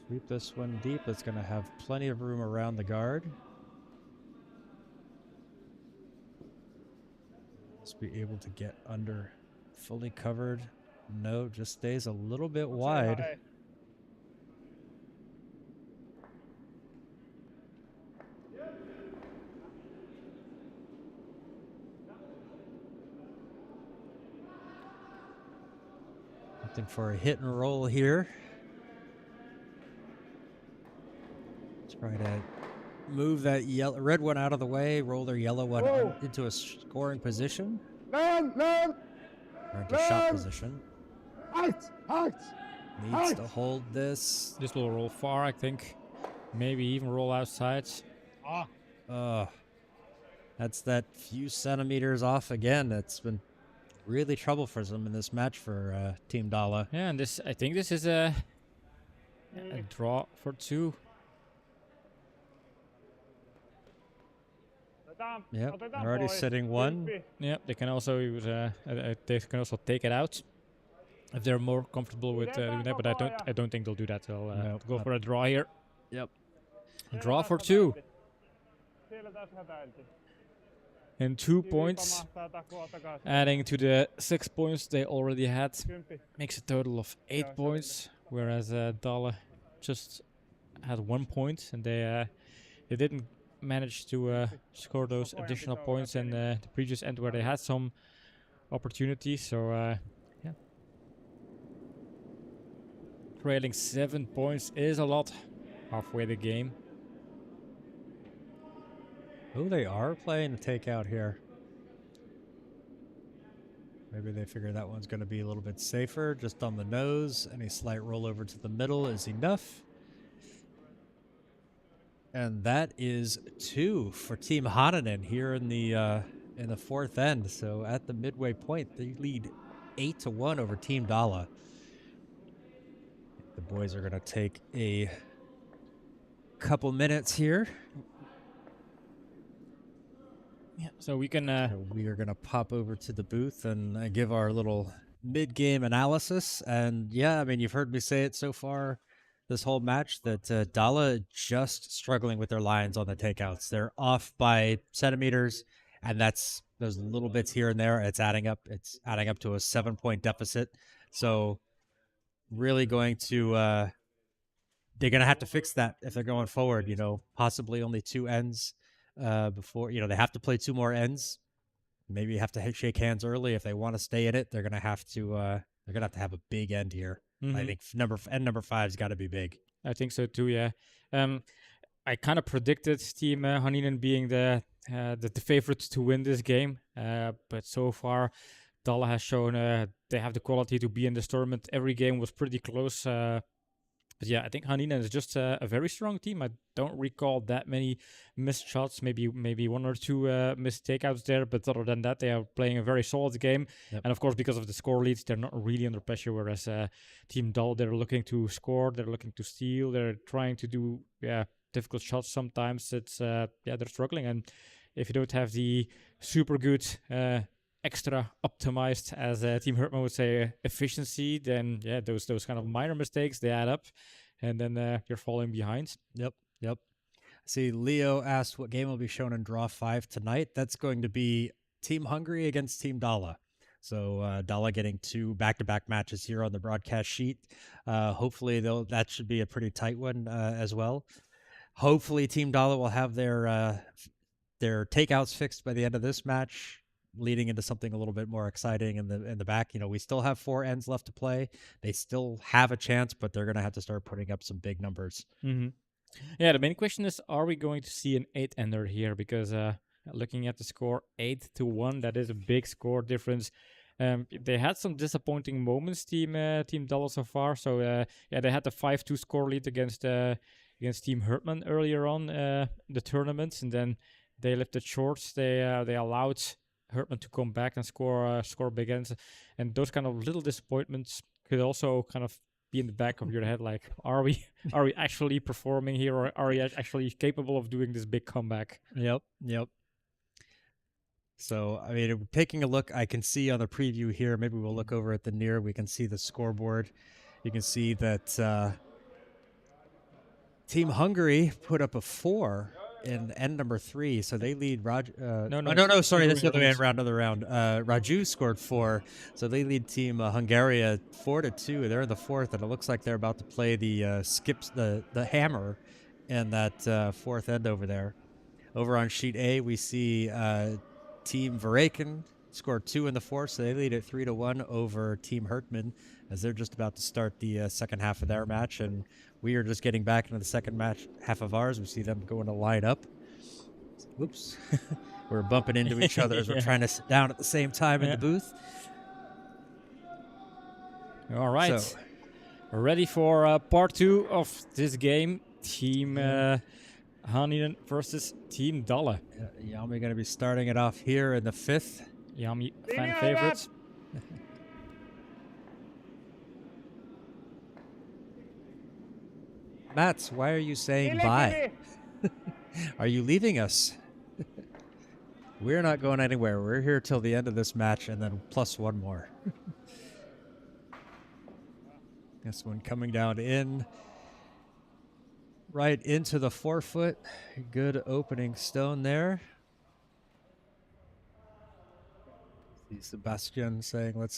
Sweep this one deep. It's going to have plenty of room around the guard. Just be able to get under fully covered. No, just stays a little bit Mut se ihan wide. ei. Looking for a hit and roll here. Try to move that red one out of the way, roll their yellow one Whoa. into a scoring position, Land. or into shot position. Hard. Needs to hold this. This will roll far, I think. Maybe even roll outside. That's that few centimeters off again. That's been really trouble for them in this match for Team Dalle. Yeah, and I think this is a draw for 2. Yep, Otetaan already pois. sitting one. Kymppi. Yeah, they can also use they can also take it out if they're more comfortable with doing that. But I don't think they'll do that. They'll No, go not- for a draw here. Yep. Draw Siellä for taas 2 hätäiltiin. Siellä taas hätäiltiin. and 2 Kivi points, pamahtaa takoa takaisin. adding to the 6 points they already had, Kymppi. makes a total of 8 Yeah, points. Whereas Dalle just had 1 point, and they didn't manage to score those additional points in the previous end where they had some opportunities. So yeah, trailing 7 points is a lot halfway the game. Oh, they are playing a takeout here. Maybe they figure that one's going to be a little bit safer, just on the nose. Any slight rollover to the middle is enough. And that is 2 for Team Hanninen here in the fourth end. So at the midway point, they lead 8-1 over Team Dalle. The boys are going to take a couple minutes here. Yeah, so we can So we are going to pop over to the booth and give our little mid-game analysis, and yeah, I mean, you've heard me say it so far this whole match that Dalle just struggling with their lines on the takeouts. They're off by centimeters, and that's those little bits here and there. It's adding up. It's adding up to a 7-point deficit. So really going to they're going to have to fix that if they're going forward. You know, possibly only 2 ends before. You know, they have to play 2 more ends. Maybe have to shake hands early if they want to stay in it. They're going to have to. They're gonna have to have a big end here. I think number 5's got to be big. I think so too. Yeah. I kind of predicted Team Hanninen being the favorites to win this game, but so far, Dalle has shown they have the quality to be in this tournament. Every game was pretty close. But yeah, I think Hanninen is just a very strong team. I don't recall that many missed shots, maybe 1 or 2 missed takeouts there. But other than that, they are playing a very solid game. Yep. And of course, because of the score leads, they're not really under pressure. Whereas Team Dalle, they're looking to score, they're looking to steal, they're trying to do difficult shots sometimes. It's they're struggling. And if you don't have the super good extra optimized, as Team Hertman would say, efficiency, then those kind of minor mistakes, they add up, and then you're falling behind. Yep. See, Leo asked what game will be shown in Draw 5 tonight. That's going to be Team Hungary against Team Dalle. So Dalle getting 2 back-to-back matches here on the broadcast sheet. Hopefully, that should be a pretty tight one as well. Hopefully, Team Dalle will have their takeouts fixed by the end of this match, leading into something a little bit more exciting in the back. You know, we still have 4 ends left to play. They still have a chance, but they're going to have to start putting up some big numbers. Mm-hmm. Yeah, the main question is, are we going to see an 8-ender here? Because looking at the score, 8-1, that is a big score difference. They had some disappointing moments, Team Dalle so far. So they had the 5-2 score lead against Team Hertman earlier on the tournament, and then they lifted short. They allowed Hertman to come back and score big ends, and those kind of little disappointments could also kind of be in the back of your head, like, are we actually performing here, or are we actually capable of doing this big comeback? Yep. So, I mean, taking a look, I can see on the preview here, maybe we'll look over at the near, we can see the scoreboard. You can see that Team Hungary put up a 4 in end number 3, so they lead sorry, that's the other round. Raju scored 4, so they lead Team Hungary 4-2. They're in the 4th, and it looks like they're about to play the skips, the hammer in that 4th end over there. Over on sheet A, we see Team Verreken scored 2 in the 4th, so they lead it 3-1 over Team Hertman, as they're just about to start the second half of their match, and we are just getting back into the second half of ours. We see them going to line up. Whoops. We're bumping into each other as we're trying to sit down at the same time in the booth. All right. So, we're ready for part 2 of this game. Team Hanninen versus Team Dalle. Yami going to be starting it off here in the 5th. Yami, fan favorites. Mats, why are you saying bye? Are you leaving us? We're not going anywhere. We're here till the end of this match and then plus 1 more. This one coming down in. Right into the 4-foot. Good opening stone there. See Sebastian saying, let's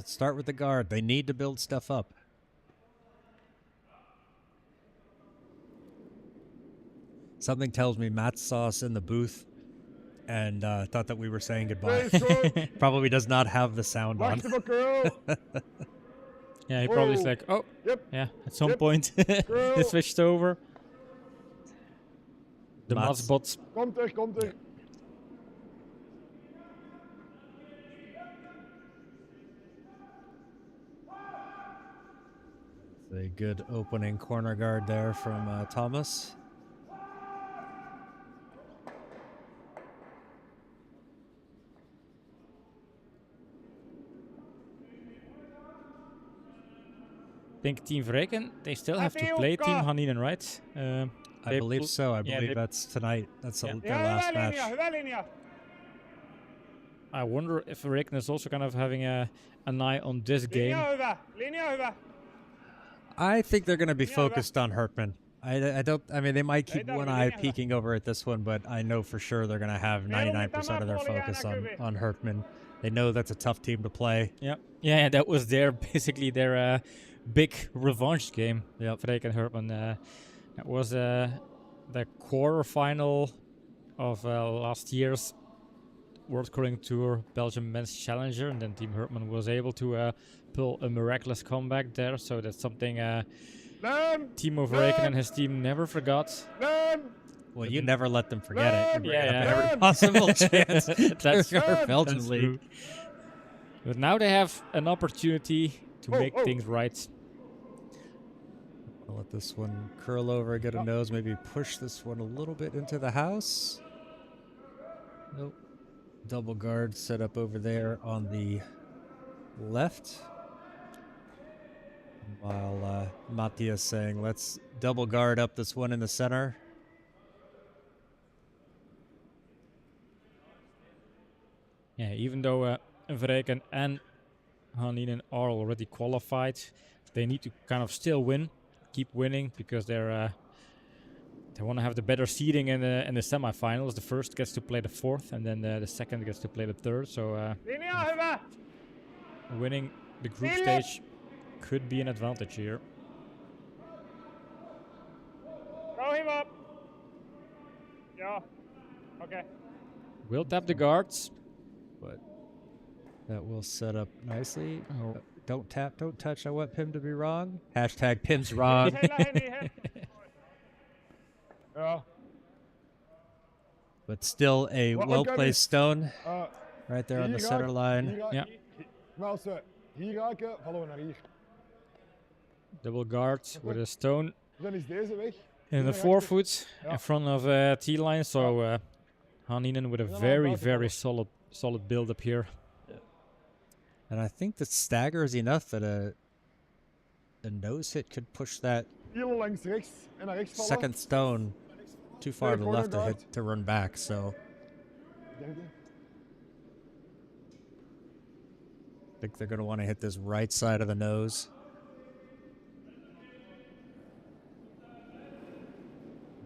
start with the guard. They need to build stuff up. Something tells me Matt saw us in the booth and thought that we were saying goodbye. Probably does not have the sound on. Yeah, he probably is like, at some point it switched over. The Matsbots. Komt er. A good opening corner guard there from Thomas. I think Team Verreken, they still have to play Team Hanninen, right? I believe so. I believe that's tonight. That's their last match. I wonder if Ricken is also kind of having an eye on this game. Linja hyvä, linja hyvä. I think they're going to be Yeah, focused on Hertman. I don't. I mean, they might keep Hey, one Dalle, eye linja hyvä. peeking over at this one, but I know for sure they're going to have 99% of their focus on Hertman. They know that's a tough team to play. Yeah, yeah, that was basically their big revenge game. Yep. Freek and Hertman. That was the quarterfinal of last year's World Curling Tour Belgium Men's Challenger, and then Team Hertman was able to pull a miraculous comeback there. So that's something Timo Verreken and his team never forgot. Well, you never let them forget it. You bring it up Yeah. every possible chance. That's our Belgian that's league. true. But now they have an opportunity to make things right. I'll let this one curl over, get a nose, maybe push this one a little bit into the house. Nope. Double guard set up over there on the left. While Matthias saying, let's double guard up this one in the center. Yeah, even though Verreken and Hanninen are already qualified, they need to kind of still win, keep winning, because they want to have the better seeding in the semifinals. The first gets to play the fourth, and then the second gets to play the third. So Linja hyvä. winning the group Sille. stage could be an advantage here. Kauhiva. Joo. Okei. We'll tap the guards. But that will set up nicely. Oh. Don't tap, don't touch. I want Pim to be wrong. Hashtag Pim's wrong. Hei lähe niihin. Ja. But still a Well, well-placed okay. stone Uh, right there on the hier center raak- line. hier raak- Ja. Maar als we hier raken, vallen we naar hier. Double guards with a stone Dan is deze weg. in the Dan raak je- forefoot Ja. in front of T-line. So Hanninen with a Ja, very, buiten very vallen. solid build up here. And I think the stagger is enough that a nose hit could push that Hielen langs rechts en naar rechts vallen. second stone too far to the corner left to guard. hit to run back. So Denk je? I think they're going to want to hit this right side of the nose.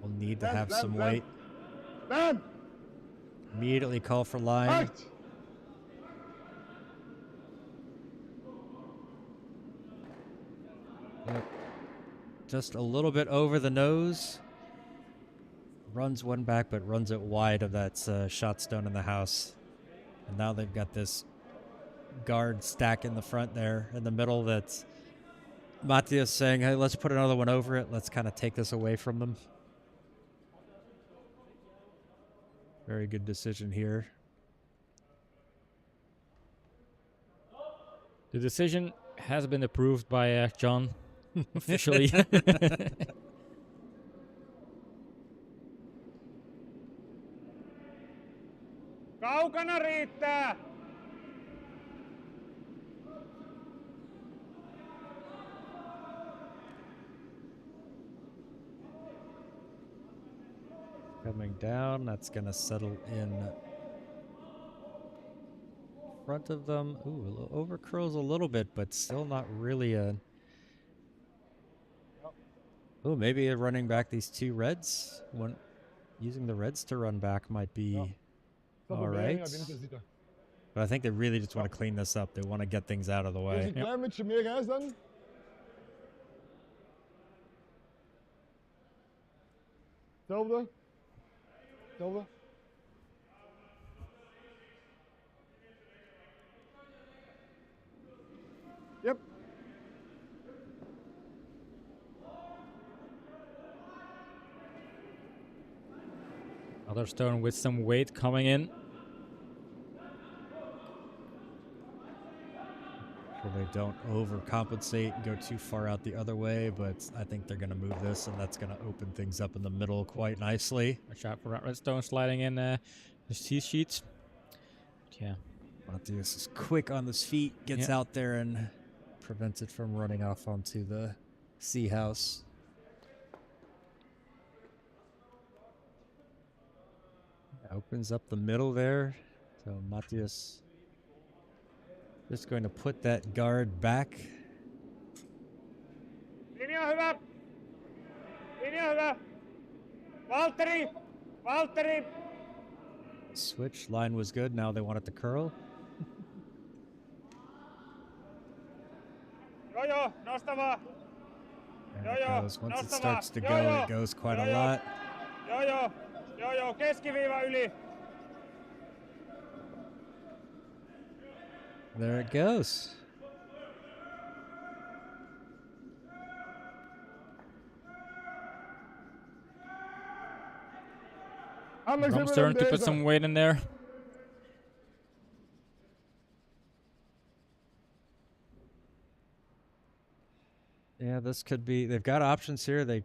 We'll need to Len, have Len, some Len. weight. Len, Immediately call for line. hard. Yep. Just a little bit over the nose. Runs one back, but runs it wide of that shot stone in the house. And now they've got this guard stack in the front there, in the middle, that's Matthias saying, hey, let's put another one over it. Let's kind of take this away from them. Very good decision here. The decision has been approved by John officially. Kaukana riittää. Coming down, that's going to settle in front of them. Ooh, over curls a little bit, but still not really a... Oh, maybe running back these two reds. Using the reds to run back might be Stap all op right. naar binnen te zitten. But I think they really just want to clean this up. They want to get things out of the Dus way. een klein beetje meer ijs dan. Hetzelfde. Hetzelfde. Yep. Another stone with some weight coming in. So they don't overcompensate and go too far out the other way, but I think they're going to move this, and that's going to open things up in the middle quite nicely. Watch out for that redstone sliding in the C sheets. Yeah. Matthias is quick on his feet, gets Yeah. out there and prevents it from running off onto the sea house. Opens up the middle there. So Matthias just going to put that guard back. Linja hyvä. Linja hyvä. Valtteri. Valtteri. Switch line was good. Now they want it to curl. Joo, nosta vaan. There it Joo, goes. Once it nosta starts to vaan. go, it goes quite a lot. Joo, keskiviiva yli. There it goes. Brom's turn to put some weight in there. Yeah, this could be. They've got options here. They,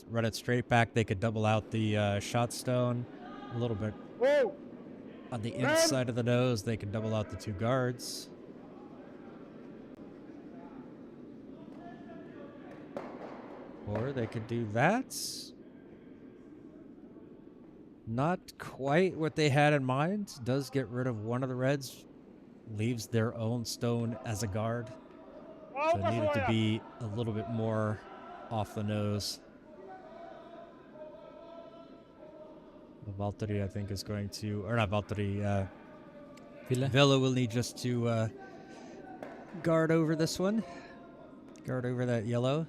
run it straight back. They could double out the shot stone a little bit Whoa! on the inside of the nose. They could double out the two guards. Or they could do that. Not quite what they had in mind. Does get rid of one of the reds. Leaves their own stone as a guard. So it needed to be a little bit more off the nose. Valtteri, I think, is going to, or not Valtteri, Villa will need just to guard over this one. Guard over that yellow.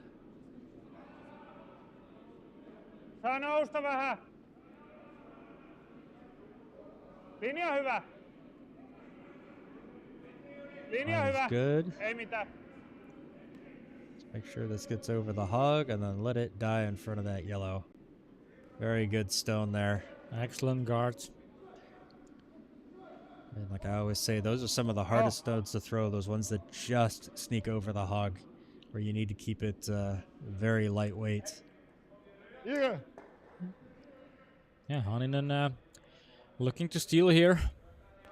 Saa nousta vähän. Linja hyvä. Linja Line's hyvä. good. Ei mitään. Make sure this gets over the hog and then let it die in front of that yellow. Very good stone there. Excellent guards. And like I always say, those are some of the hardest stones to throw. Those ones that just sneak over the hog, where you need to keep it very lightweight. Yeah. Yeah, Hanninen looking to steal here.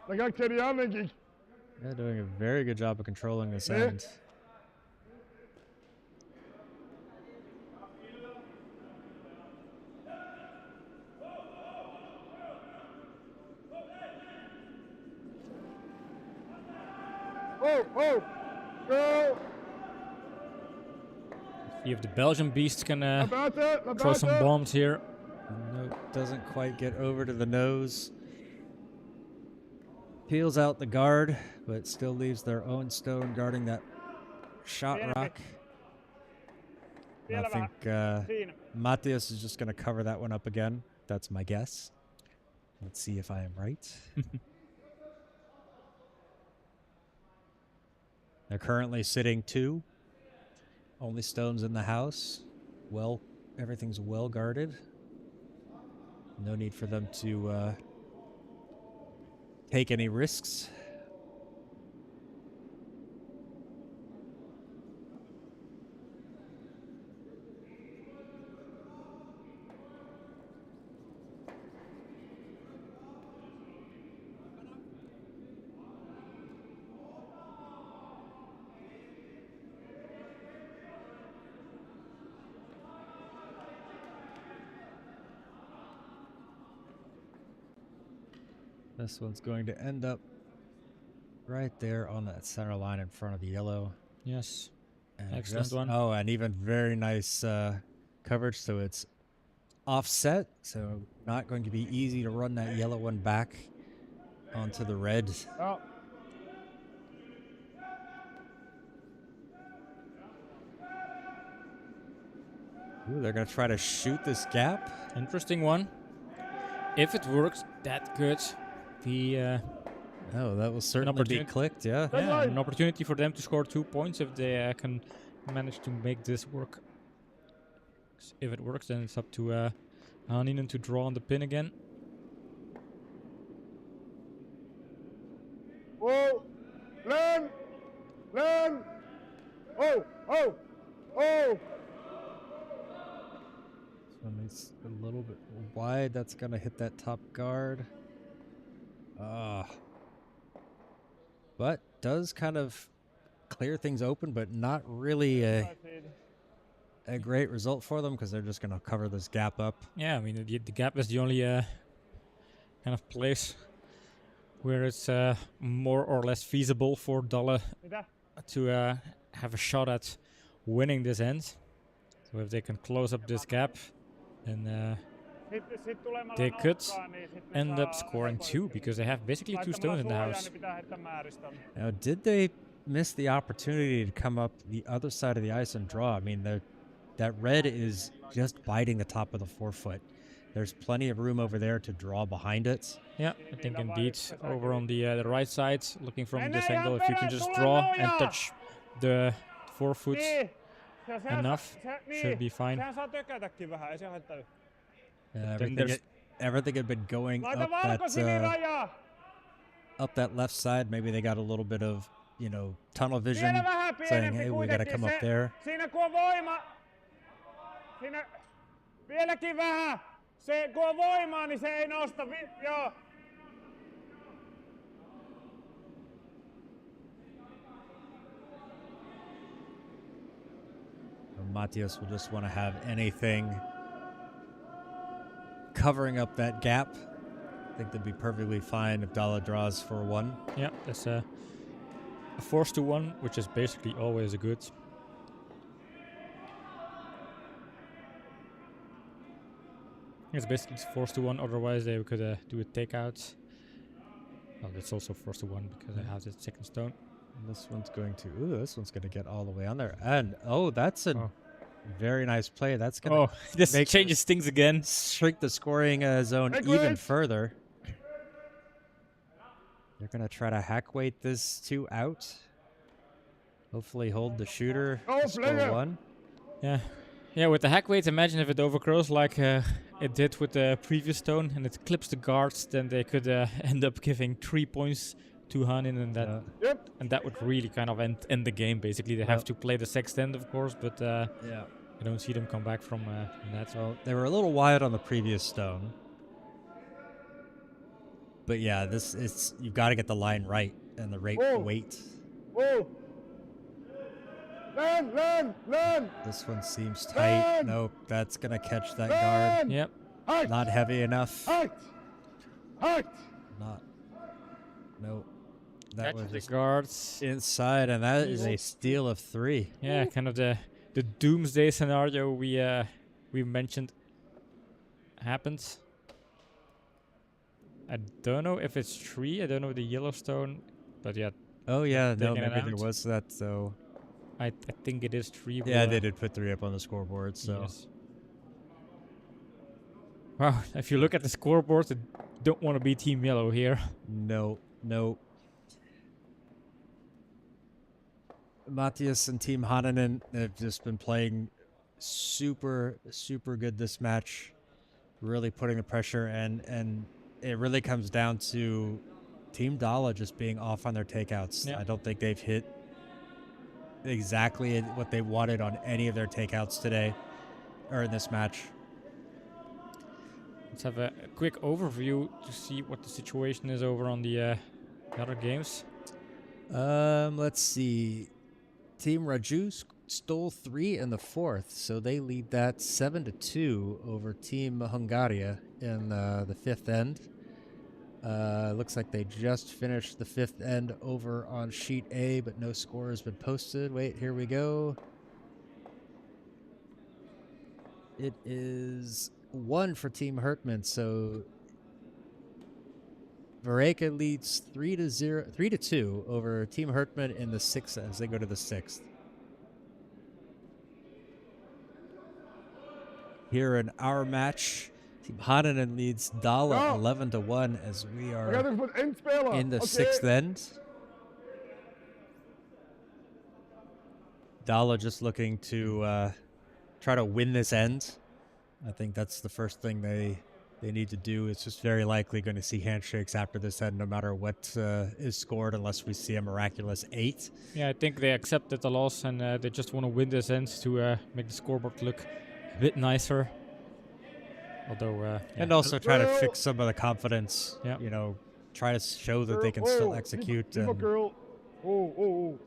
Dan ga ik tegen die aan, denk ik. Yeah, doing a very good job of controlling this Yeah. end. Oh! Go! See if the Belgian beasts can Naar buiten, naar throw some buiten. bombs here. Nope, doesn't quite get over to the nose. Peels out the guard, but still leaves their own stone guarding that shot rock. I Vielä vähän. think Siinä. Matthias is just going to cover that one up again. That's my guess. Let's see if I am right. They're currently sitting 2. Only stones in the house. Well, everything's well guarded. No need for them to take any risks. This one's going to end up right there on that center line in front of the yellow. Yes. And Excellent one. Oh, and even very nice coverage. So it's offset. So not going to be easy to run that yellow one back onto the red. Ja. Ooh, they're going to try to shoot this gap. Interesting one. If it works that good, the Oh, that will certainly be opportunity. clicked, yeah. yeah, an opportunity for them to score 2 points if they can manage to make this work. If it works, then it's up to Hanninen to draw on the pin again. Whoa! Len! Oh! This one is a little bit wide. That's going to hit that top guard. But does kind of clear things open, but not really a great result for them because they're just going to cover this gap up. Yeah, I mean the gap is the only kind of place where it's more or less feasible for Dalle Mitä? to have a shot at winning this end. So if they can close up this gap, then Sit tulemalla they could nokkaan, niin sit ne end saa up scoring helposti. 2 because they have basically 2 stones in the Laittamalla house. suojaa, niin pitää heittää määristä. Now, did they miss the opportunity to come up the other side of the ice and draw? I mean, that red is just biting the top of the forefoot. There's plenty of room over there to draw behind it. Yeah, I think indeed over on the right side, looking from this angle, if you can just draw and touch the forefoot Niin. enough, should be fine. Sehän saa tökätäkin vähän, ei se haittaa. Everything had been going Laita up valkosinirajaa! up that left side. Maybe they got a little bit of, tunnel vision, Vielä vähän saying, pienempi hey, we got to kuitenkin. come up there. Siinä kun on voima... Siinä... Vieläkin vähän! Se kun on voimaa, niin se ei nosta. Joo. Matias will just want to have anything covering up that gap. I think they'd be perfectly fine if Dalle draws for 1. Yeah, that's a force to 1, which is basically always a good. It's basically force to 1, otherwise they could do a takeout. Oh, that's also force to 1 because I have the second stone. And this one's going to get all the way on there. And, that's a very nice play. That's going Oh, to this changes things again. shrink the scoring zone even further. They're going to try to hack weight this 2 out. Hopefully hold the shooter to score 1. Yeah. Yeah, with the hack weight, imagine if it overcrows like it did with the previous stone and it clips the guards, then they could end up giving 3 points to Hanninen, and that would really kind of end the game, basically. They have to play the sixth end, of course, but I don't see them come back from that. So they were a little wide on the previous stone. But yeah, you've got to get the line right and the right weight. Whoa! Land! This one seems tight. Nope, that's going to catch that guard. Yep. Not heavy enough. Hard! Nope. That was the just guards inside, and that is a steal of 3. Yeah, kind of the doomsday scenario we mentioned happens. I don't know if it's 3. I don't know the Yellowstone, but yeah. Oh yeah, no, Taking it maybe there out. was that. So I think it is 3. yeah, they did put 3 up on the scoreboard. So Yes. Wow, if you look at the scoreboard, I don't want to be Team Yellow here. no. Matias and Team Hanninen have just been playing super good this match, really putting the pressure, and it really comes down to Team Dalle just being off on their takeouts. Yeah. I don't think they've hit exactly what they wanted on any of their takeouts today, or in this match. Let's have a quick overview to see what the situation is over on the other games. Let's see. Team Raju stole 3 in the 4th, so they lead that 7-2 over Team Hungaria in the 5th end. Looks like they just finished the 5th end over on sheet A, but no score has been posted. Wait, here we go. It is 1 for Team Hertman, so Vareka leads 3-2 over Team Hertman in the 6th as they go to the 6th. Here in our match, Team Hanninen leads Dalle 11-1 as we are in the 6th end. Dalle just looking to try to win this end. I think that's the first thing they need to do. It's just very likely going to see handshakes after this end, no matter what is scored, unless we see a miraculous 8. Yeah, I think they accepted the loss and they just want to win this end to make the scoreboard look a bit nicer. Although, and also try to fix some of the confidence. Yeah. You know, try to show that they can still execute. Niet girl. Oh.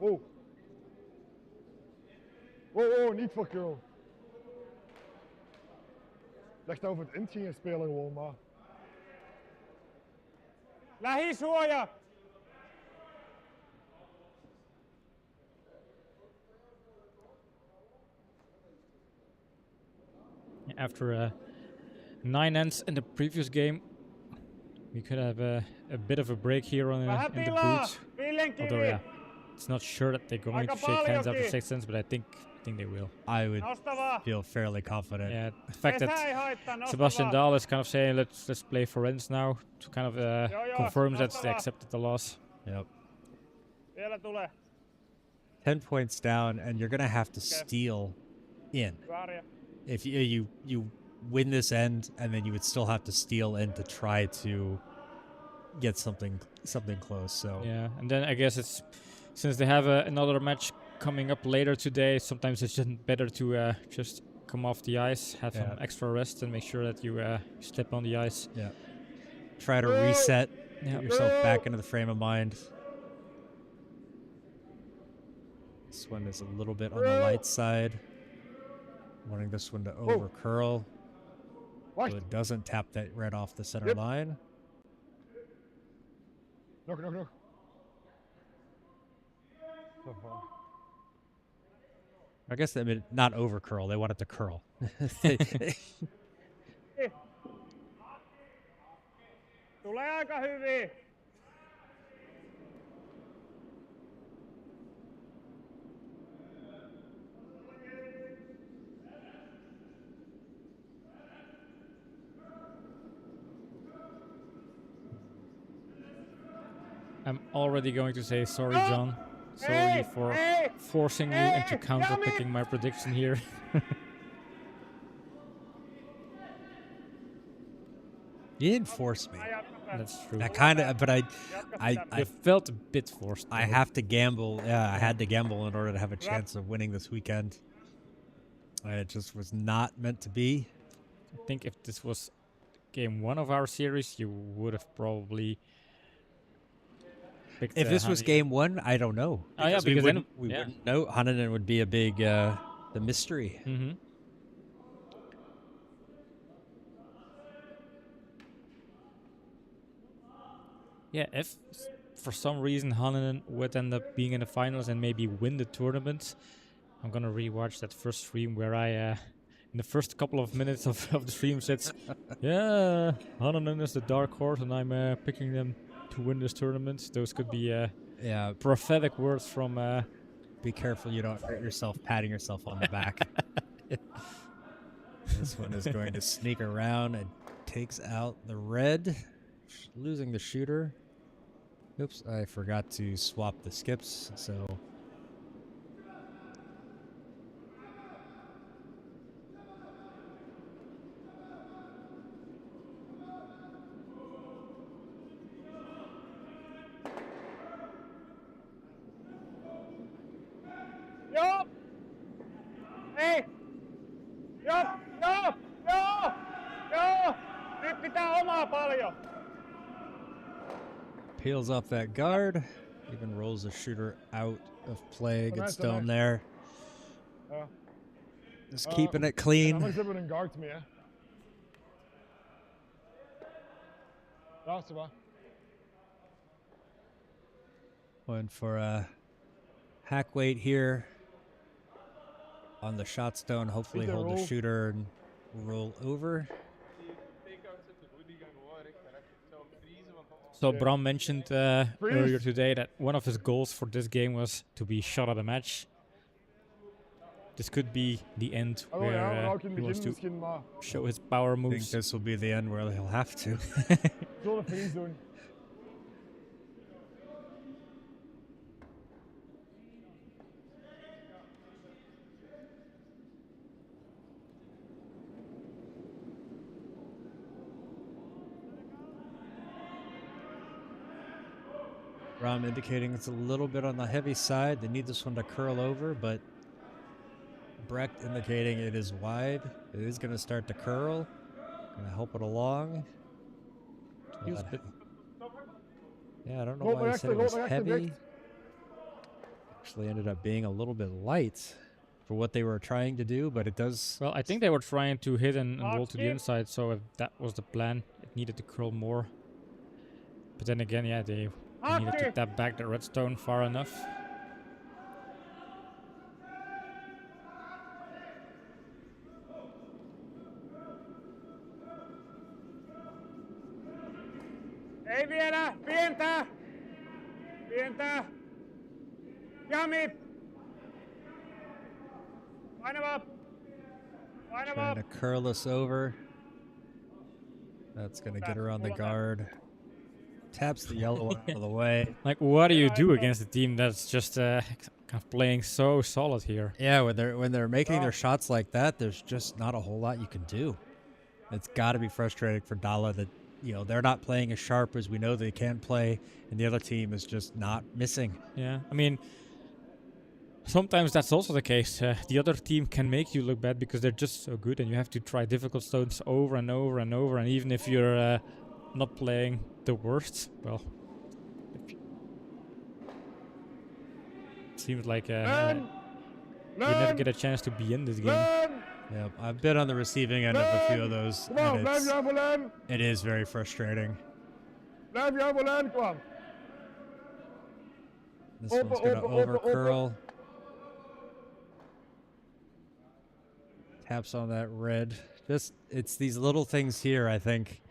Oh, niet voor girl. Leg nou voor het inzien spelen gewoon maar. Lähisuoja! After 9 ends in the previous game, we could have a bit of a break here on Vähän in the tilaa! booth. Villenkivi! Although, yeah, it's not sure that they're going Aika to shake hands after paljonkin. 6 ends, but I think they will. I would Nosta vaan! feel fairly confident. Yeah, the fact Pesä that ei haittaa, nosta Sebastian vaan! Dalle is kind of saying let's play for ends now to kind of joo, confirm that nosta they vaan. accepted the loss. Yep. Vielä tulee. 10 points down, and you're gonna have to steal in. Vääriä. If you win this end, and then you would still have to steal in to try to get something close. So Yeah, and then I guess it's since they have another match coming up later today. Sometimes it's just better to just come off the ice, have some extra rest, and make sure that you step on the ice. yeah, try to reset, Yeah. get yourself back into the frame of mind. This one is a little bit on the light side. Wanting this one to over curl, Wacht. so it doesn't tap that right off the center Yep. line. Nog. Zo van. I guess they mean not over curl. They want it to curl. Tulee aika hyvin. I'm already going to say sorry, John. Sorry Hey, for hey, forcing you hey, into counter Yami! picking my prediction here. You didn't force me. That's true. I kind of, but I It felt a bit forced. I though. have to gamble. Yeah, I had to gamble in order to have a chance of winning this weekend. It just was not meant to be. I think if this was game 1 of our series, you would have probably picked. If this was Hanninen. game 1, I don't know. Oh, yeah, we because then- wouldn't, we yeah. wouldn't know. Hanninen would be a big the mystery. Mm-hmm. Yeah, if for some reason Hanninen would end up being in the finals and maybe win the tournament, I'm gonna rewatch that first stream where I, in the first couple of minutes of the stream, said, "Yeah, Hanninen is the dark horse, and I'm picking them to win this tournament." Those could be Yeah, prophetic words from. be careful you don't hurt yourself patting yourself on the back. This one is going to sneak around and takes out the red, losing the shooter. Oops, I forgot to swap the skips, so Joo! Ei! Joo! Nyt pitää omaa paljon. peels off that guard, even rolls the shooter out of play. Good stone there. Ja. Just keeping it En clean. anders hebben we een guard mee, hè. Ja, c'est va. One for hack weight here on the shot stone. Hopefully Beat the hold the roll. shooter and roll over. So Bram mentioned earlier today that one of his goals for this game was to be shot at a match. This could be the end Oh ja, where maar ook in he het wants begin to misschien, maar show his power I think moves. this will be the end where he'll have to. zullen we freeze doen. Rom indicating it's a little bit on the heavy side. They need this one to curl over, but Brecht indicating it is wide. It is going to start to curl. Going to help it along. Feels a bit Yeah, I don't know Roll why maar he said rechter, it was roll maar rechter, heavy. Brecht. Actually ended up being a little bit light for what they were trying to do, but it does. Well, I think they were trying to hit and roll to the Okay. inside, so if that was the plan, it needed to curl more. But then again, yeah, they needed to tap back the redstone far enough. Ei vielä, pientä! Pientä! Jamit! Painava! Painava! Trying to curl us over. That's going to get around the guard. Taps the yellow one out of the way. Like, what do you do against a team that's just kind of playing so solid here? Yeah, when they're making their shots like that, there's just not a whole lot you can do. It's got to be frustrating for Dalle that, you know, they're not playing as sharp as we know they can play, and the other team is just not missing. Yeah, I mean, sometimes that's also the case. The other team can make you look bad because they're just so good, and you have to try difficult stones over and over and over. And even if you're not playing the worst, well, it seems like you never get a chance to be in this game. Yep, I've been on the receiving end of a few of those, and it is very frustrating. This one's going to over curl. Taps on that red. It's these little things here, I think.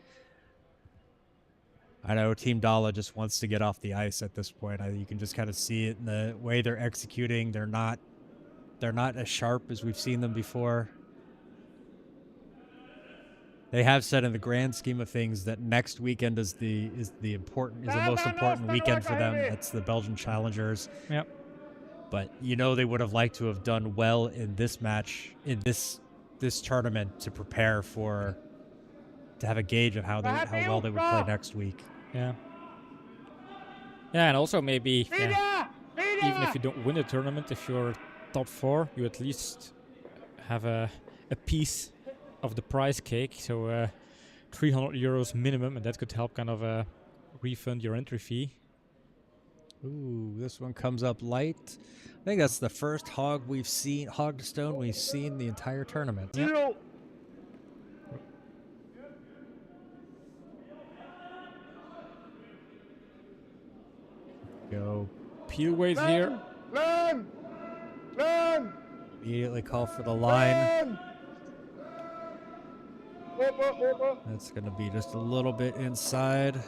I know Team Dalle just wants to get off the ice at this point. You can just kind of see it in the way they're executing. They're not as sharp as we've seen them before. They have said in the grand scheme of things that next weekend is the most important weekend for them. That's the Belgian Challengers. Yep. But you know they would have liked to have done well in this match, in this tournament, to prepare to have a gauge of how well they would play next week. Yeah. Yeah, and also maybe even if you don't win the tournament, if you're top 4, you at least have a piece of the prize cake, so 300 euros minimum, and that could help kind of refund your entry fee. Ooh, this one comes up light. I think that's the first hog stone we've seen the entire tournament. Yep. Go. Peel weight here. Immediately call for the line. That's going to be just a little bit inside.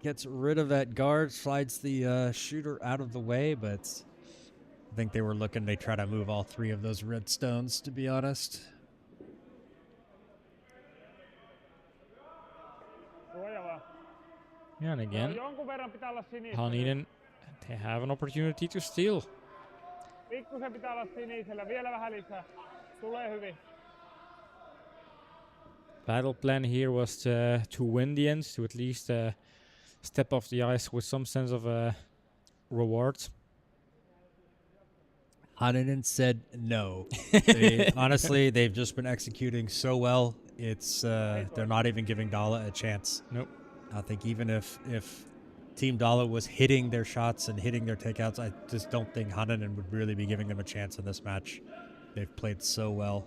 Gets rid of that guard, slides the shooter out of the way, but I think they were looking to try to move all 3 of those red stones, to be honest. Yeah, and again, Hanninen, they have an opportunity to steal. Pikkusen pitää olla sinisellä, vielä vähän lisää. Tulee hyvin. Battle plan here was to win the ends, to at least step off the ice with some sense of reward. Hanninen said no. Honestly, they've just been executing so well. It's they're not even giving Dalle a chance. Nope. I think even if Team Dalle was hitting their shots and hitting their takeouts, I just don't think Hanninen would really be giving them a chance in this match. They've played so well.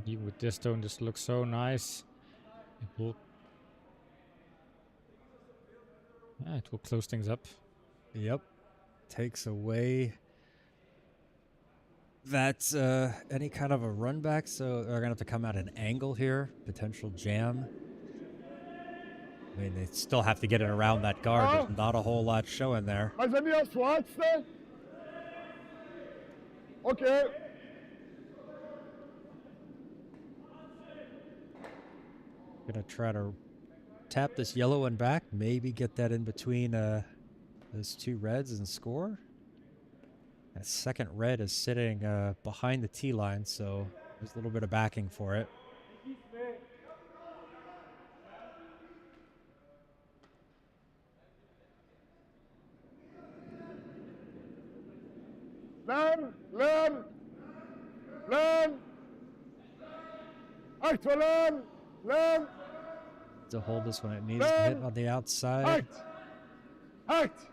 Even with this stone, this looks so nice. It will close things up. Yep. Takes away that any kind of a run back, so they're going to have to come at an angle here. Potential jam. I mean, they still have to get it around that guard. There's not a whole lot showing there. Okay. Gonna try to tap this yellow one back, maybe get that in between those 2 reds and score. That second red is sitting behind the T line, so there's a little bit of backing for it. Acht for Len! Len! To hold this when it needs to hit on the outside. Acht! Acht!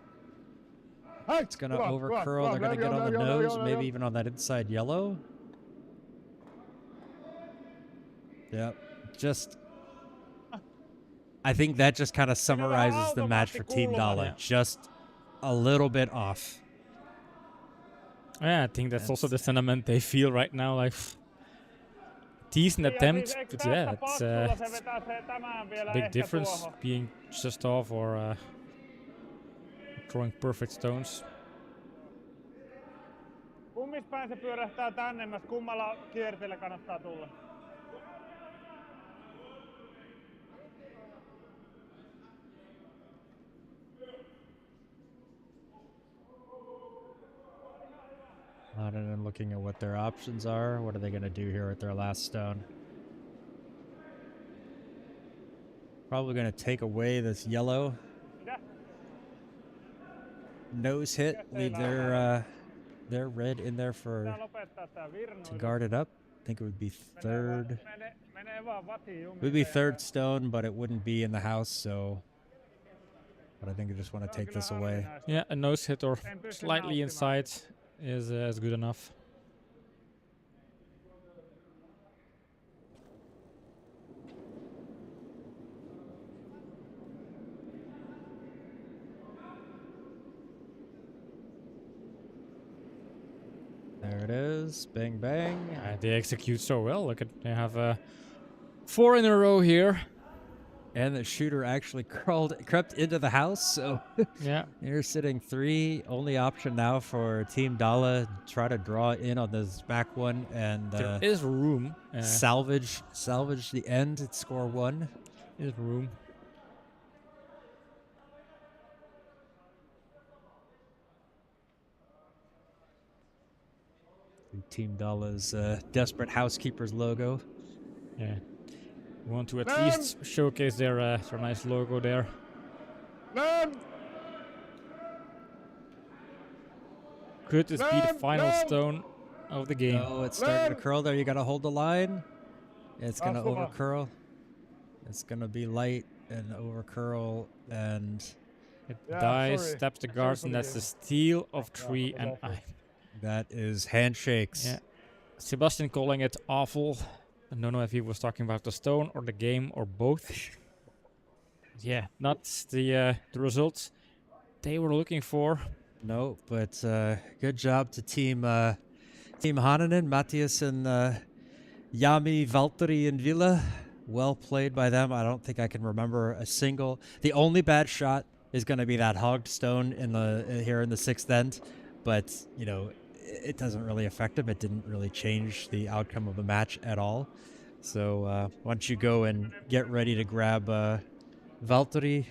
It's going to over curl. They're going to get on the nose, maybe even on that inside yellow. Yep. Just, I think that just kind of summarizes the match for Team Dalle. Yeah. Just a little bit off. Yeah, I think that's also the sentiment they feel right now. Like, decent attempt, but yeah, it's a big difference being just off or throwing perfect stones. Kummispäin se pyörähtää tännemmäs, kummalla kierteellä kannattaa tulla? Hanninen looking at what their options are. What are they going to do here with their last stone? Probably going to take away this yellow. Nose hit. Leave their red in there for to guard it up. I think it would be third. It would be third stone, but it wouldn't be in the house, so. But I think I just want to take this away. Yeah, a nose hit or slightly inside is good enough. There it is. Bang, bang. They execute so well. Look at, they have 4 in a row here. And the shooter actually crept into the house, so Yeah. you're sitting 3. Only option now for Team Dalle, try to draw in on this back one and There is room. salvage the end and score 1. Is room. Team Dalle's desperate housekeepers logo. Yeah. We want to at least showcase their nice logo there. Len! Could this be the final stone of the game? Oh, it's starting to curl there. You got to hold the line. It's going to over curl. It's going to be light and over curl and It Yeah, dies, sorry. steps the Sorry guards, for and the that's the game. steal of 3 and I. that is handshakes. Yeah. Sebastian calling it awful. I don't know if he was talking about the stone or the game or both. Yeah, not the results they were looking for. No, but good job to Team Hanninen, Matthias and Yami, Valtteri, and Villa. Well played by them. I don't think I can remember a single. The only bad shot is going to be that hogged stone in the here in the 6th end, but you know it doesn't really affect them. It didn't really change the outcome of the match at all. So why don't you go and get ready to grab Valtteri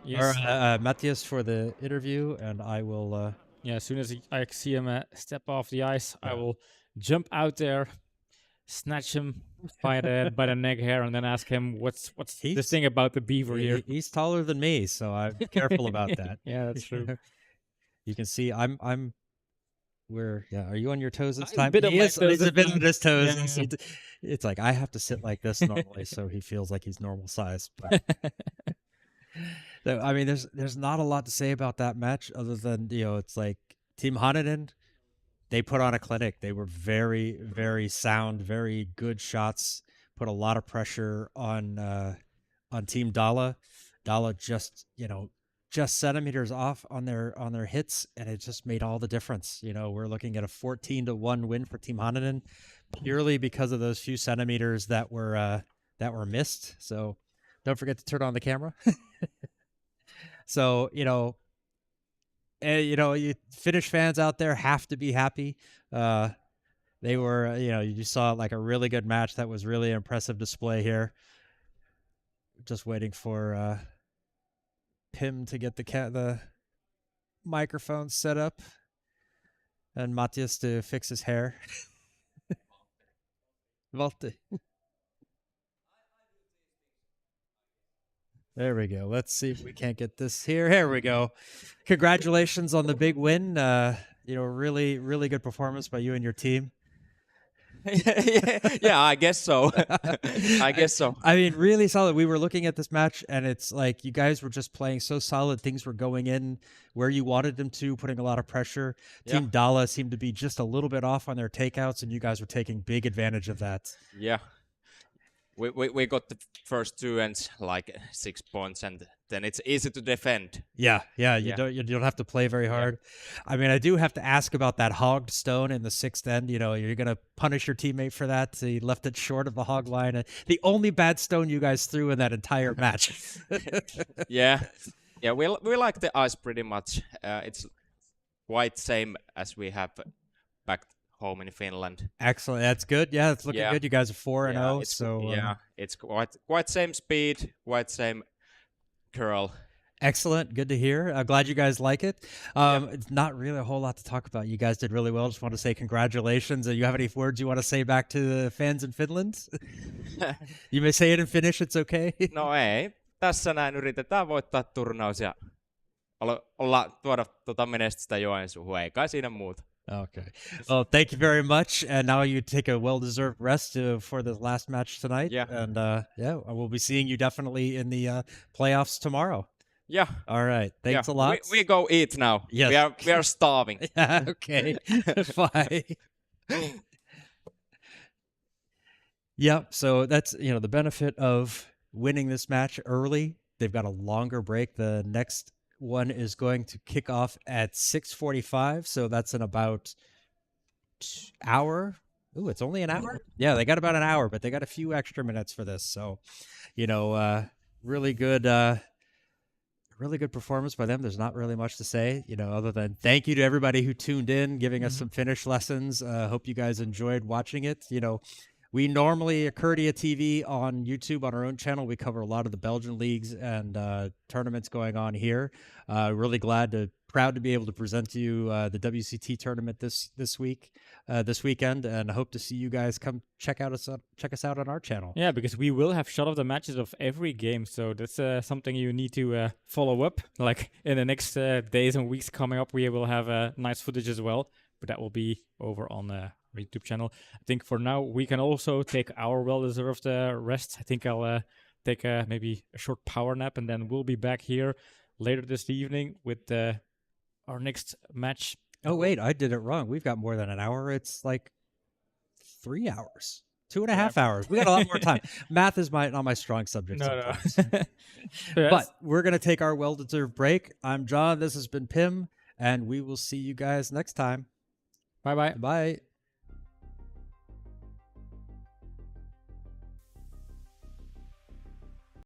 Yes. or Matthias for the interview, and I will. Yeah, as soon as I see him step off the ice, I will jump out there, snatch him by the neck hair, and then ask him what's the He's- thing about the beaver here. He's taller than me, so I'm careful about that. Yeah, that's true. You can see I'm. Are you on your toes this I'm a time? bit on He my is. toes He's a this bit time. on his toes. Yeah. and so it's like I have to sit like this normally, so he feels like he's normal size. But so, I mean, there's not a lot to say about that match other than it's like Team Hanninen. They put on a clinic. They were very, very sound, very good shots. Put a lot of pressure on Team Dalle. Dalle just centimeters off on their hits, and it just made all the difference. We're looking at a 14-1 win for Team Hanninen, purely because of those few centimeters that were missed. So don't forget to turn on the camera. So you Finnish fans out there have to be happy. They were, you saw like a really good match. That was really impressive display here. Just waiting for Pim to get the microphone set up and Matthias to fix his hair. Valtteri. There we go. Let's see if we can't get this here. Here we go. Congratulations on the big win. Really, really good performance by you and your team. Yeah, I guess so. I guess so. I mean, really solid. We were looking at this match, and it's like you guys were just playing so solid. Things were going in where you wanted them to, putting a lot of pressure. Yeah. Team Dalle seemed to be just a little bit off on their takeouts, and you guys were taking big advantage of that. Yeah. We got the first 2 ends like 6 points, and then it's easy to defend. Yeah. You Yeah. don't have to play very hard. I mean, I do have to ask about that hogged stone in the 6th end. You know, you're gonna punish your teammate for that. He left it short of the hog line. The only bad stone you guys threw in that entire match. Yeah. Yeah, we like the ice pretty much. It's quite same as we have back home in Finland. Excellent. That's good. Yeah, it's looking Yeah. good. You guys are 4-0. It's, So it's quite same speed, quite same curl. excellent. Good to hear. I'm glad you guys like it. It's not really a whole lot to talk about. You guys did really well. Just want to say congratulations. You have any words you want to say back to the fans in Finland? You may say it in Finnish. It's okay. No ei. Tässä näin yritetään voittaa turnaus ja tuoda menestystä Joensuuhun. Ei kai siinä muuta. Okay. Well, thank you very much. And now you take a well-deserved rest for the last match tonight. Yeah. And we'll be seeing you definitely in the playoffs tomorrow. Yeah. All right. Thanks a lot. We go eat now. Yes. We are starving. Okay. Bye. Yep. So that's, the benefit of winning this match early. They've got a longer break. The next one is going to kick off at 6:45. So that's in about hour. Ooh, it's only an hour? Yeah, they got about an hour, but they got a few extra minutes for this. So, really good performance by them. There's not really much to say, other than thank you to everybody who tuned in, giving us some Finnish lessons. Hope you guys enjoyed watching it. We normally, Curdia TV on YouTube, on our own channel, we cover a lot of the Belgian leagues and tournaments going on here. Really proud to be able to present to you the WCT tournament this weekend, and hope to see you guys come check us out on our channel. Yeah, because we will have shot of the matches of every game, so that's something you need to follow up. Like in the next days and weeks coming up, we will have nice footage as well, but that will be over on our YouTube channel. I think for now we can also take our well-deserved rest. I think I'll take maybe a short power nap, and then we'll be back here later this evening with our next match. Oh, wait, I did it wrong. We've got more than an hour. It's like 3 hours, 2.5 hours. We got a lot more time. Math is not my strong subject. No. But we're going to take our well-deserved break. I'm John. This has been Pim, and we will see you guys next time. Bye-bye. Bye.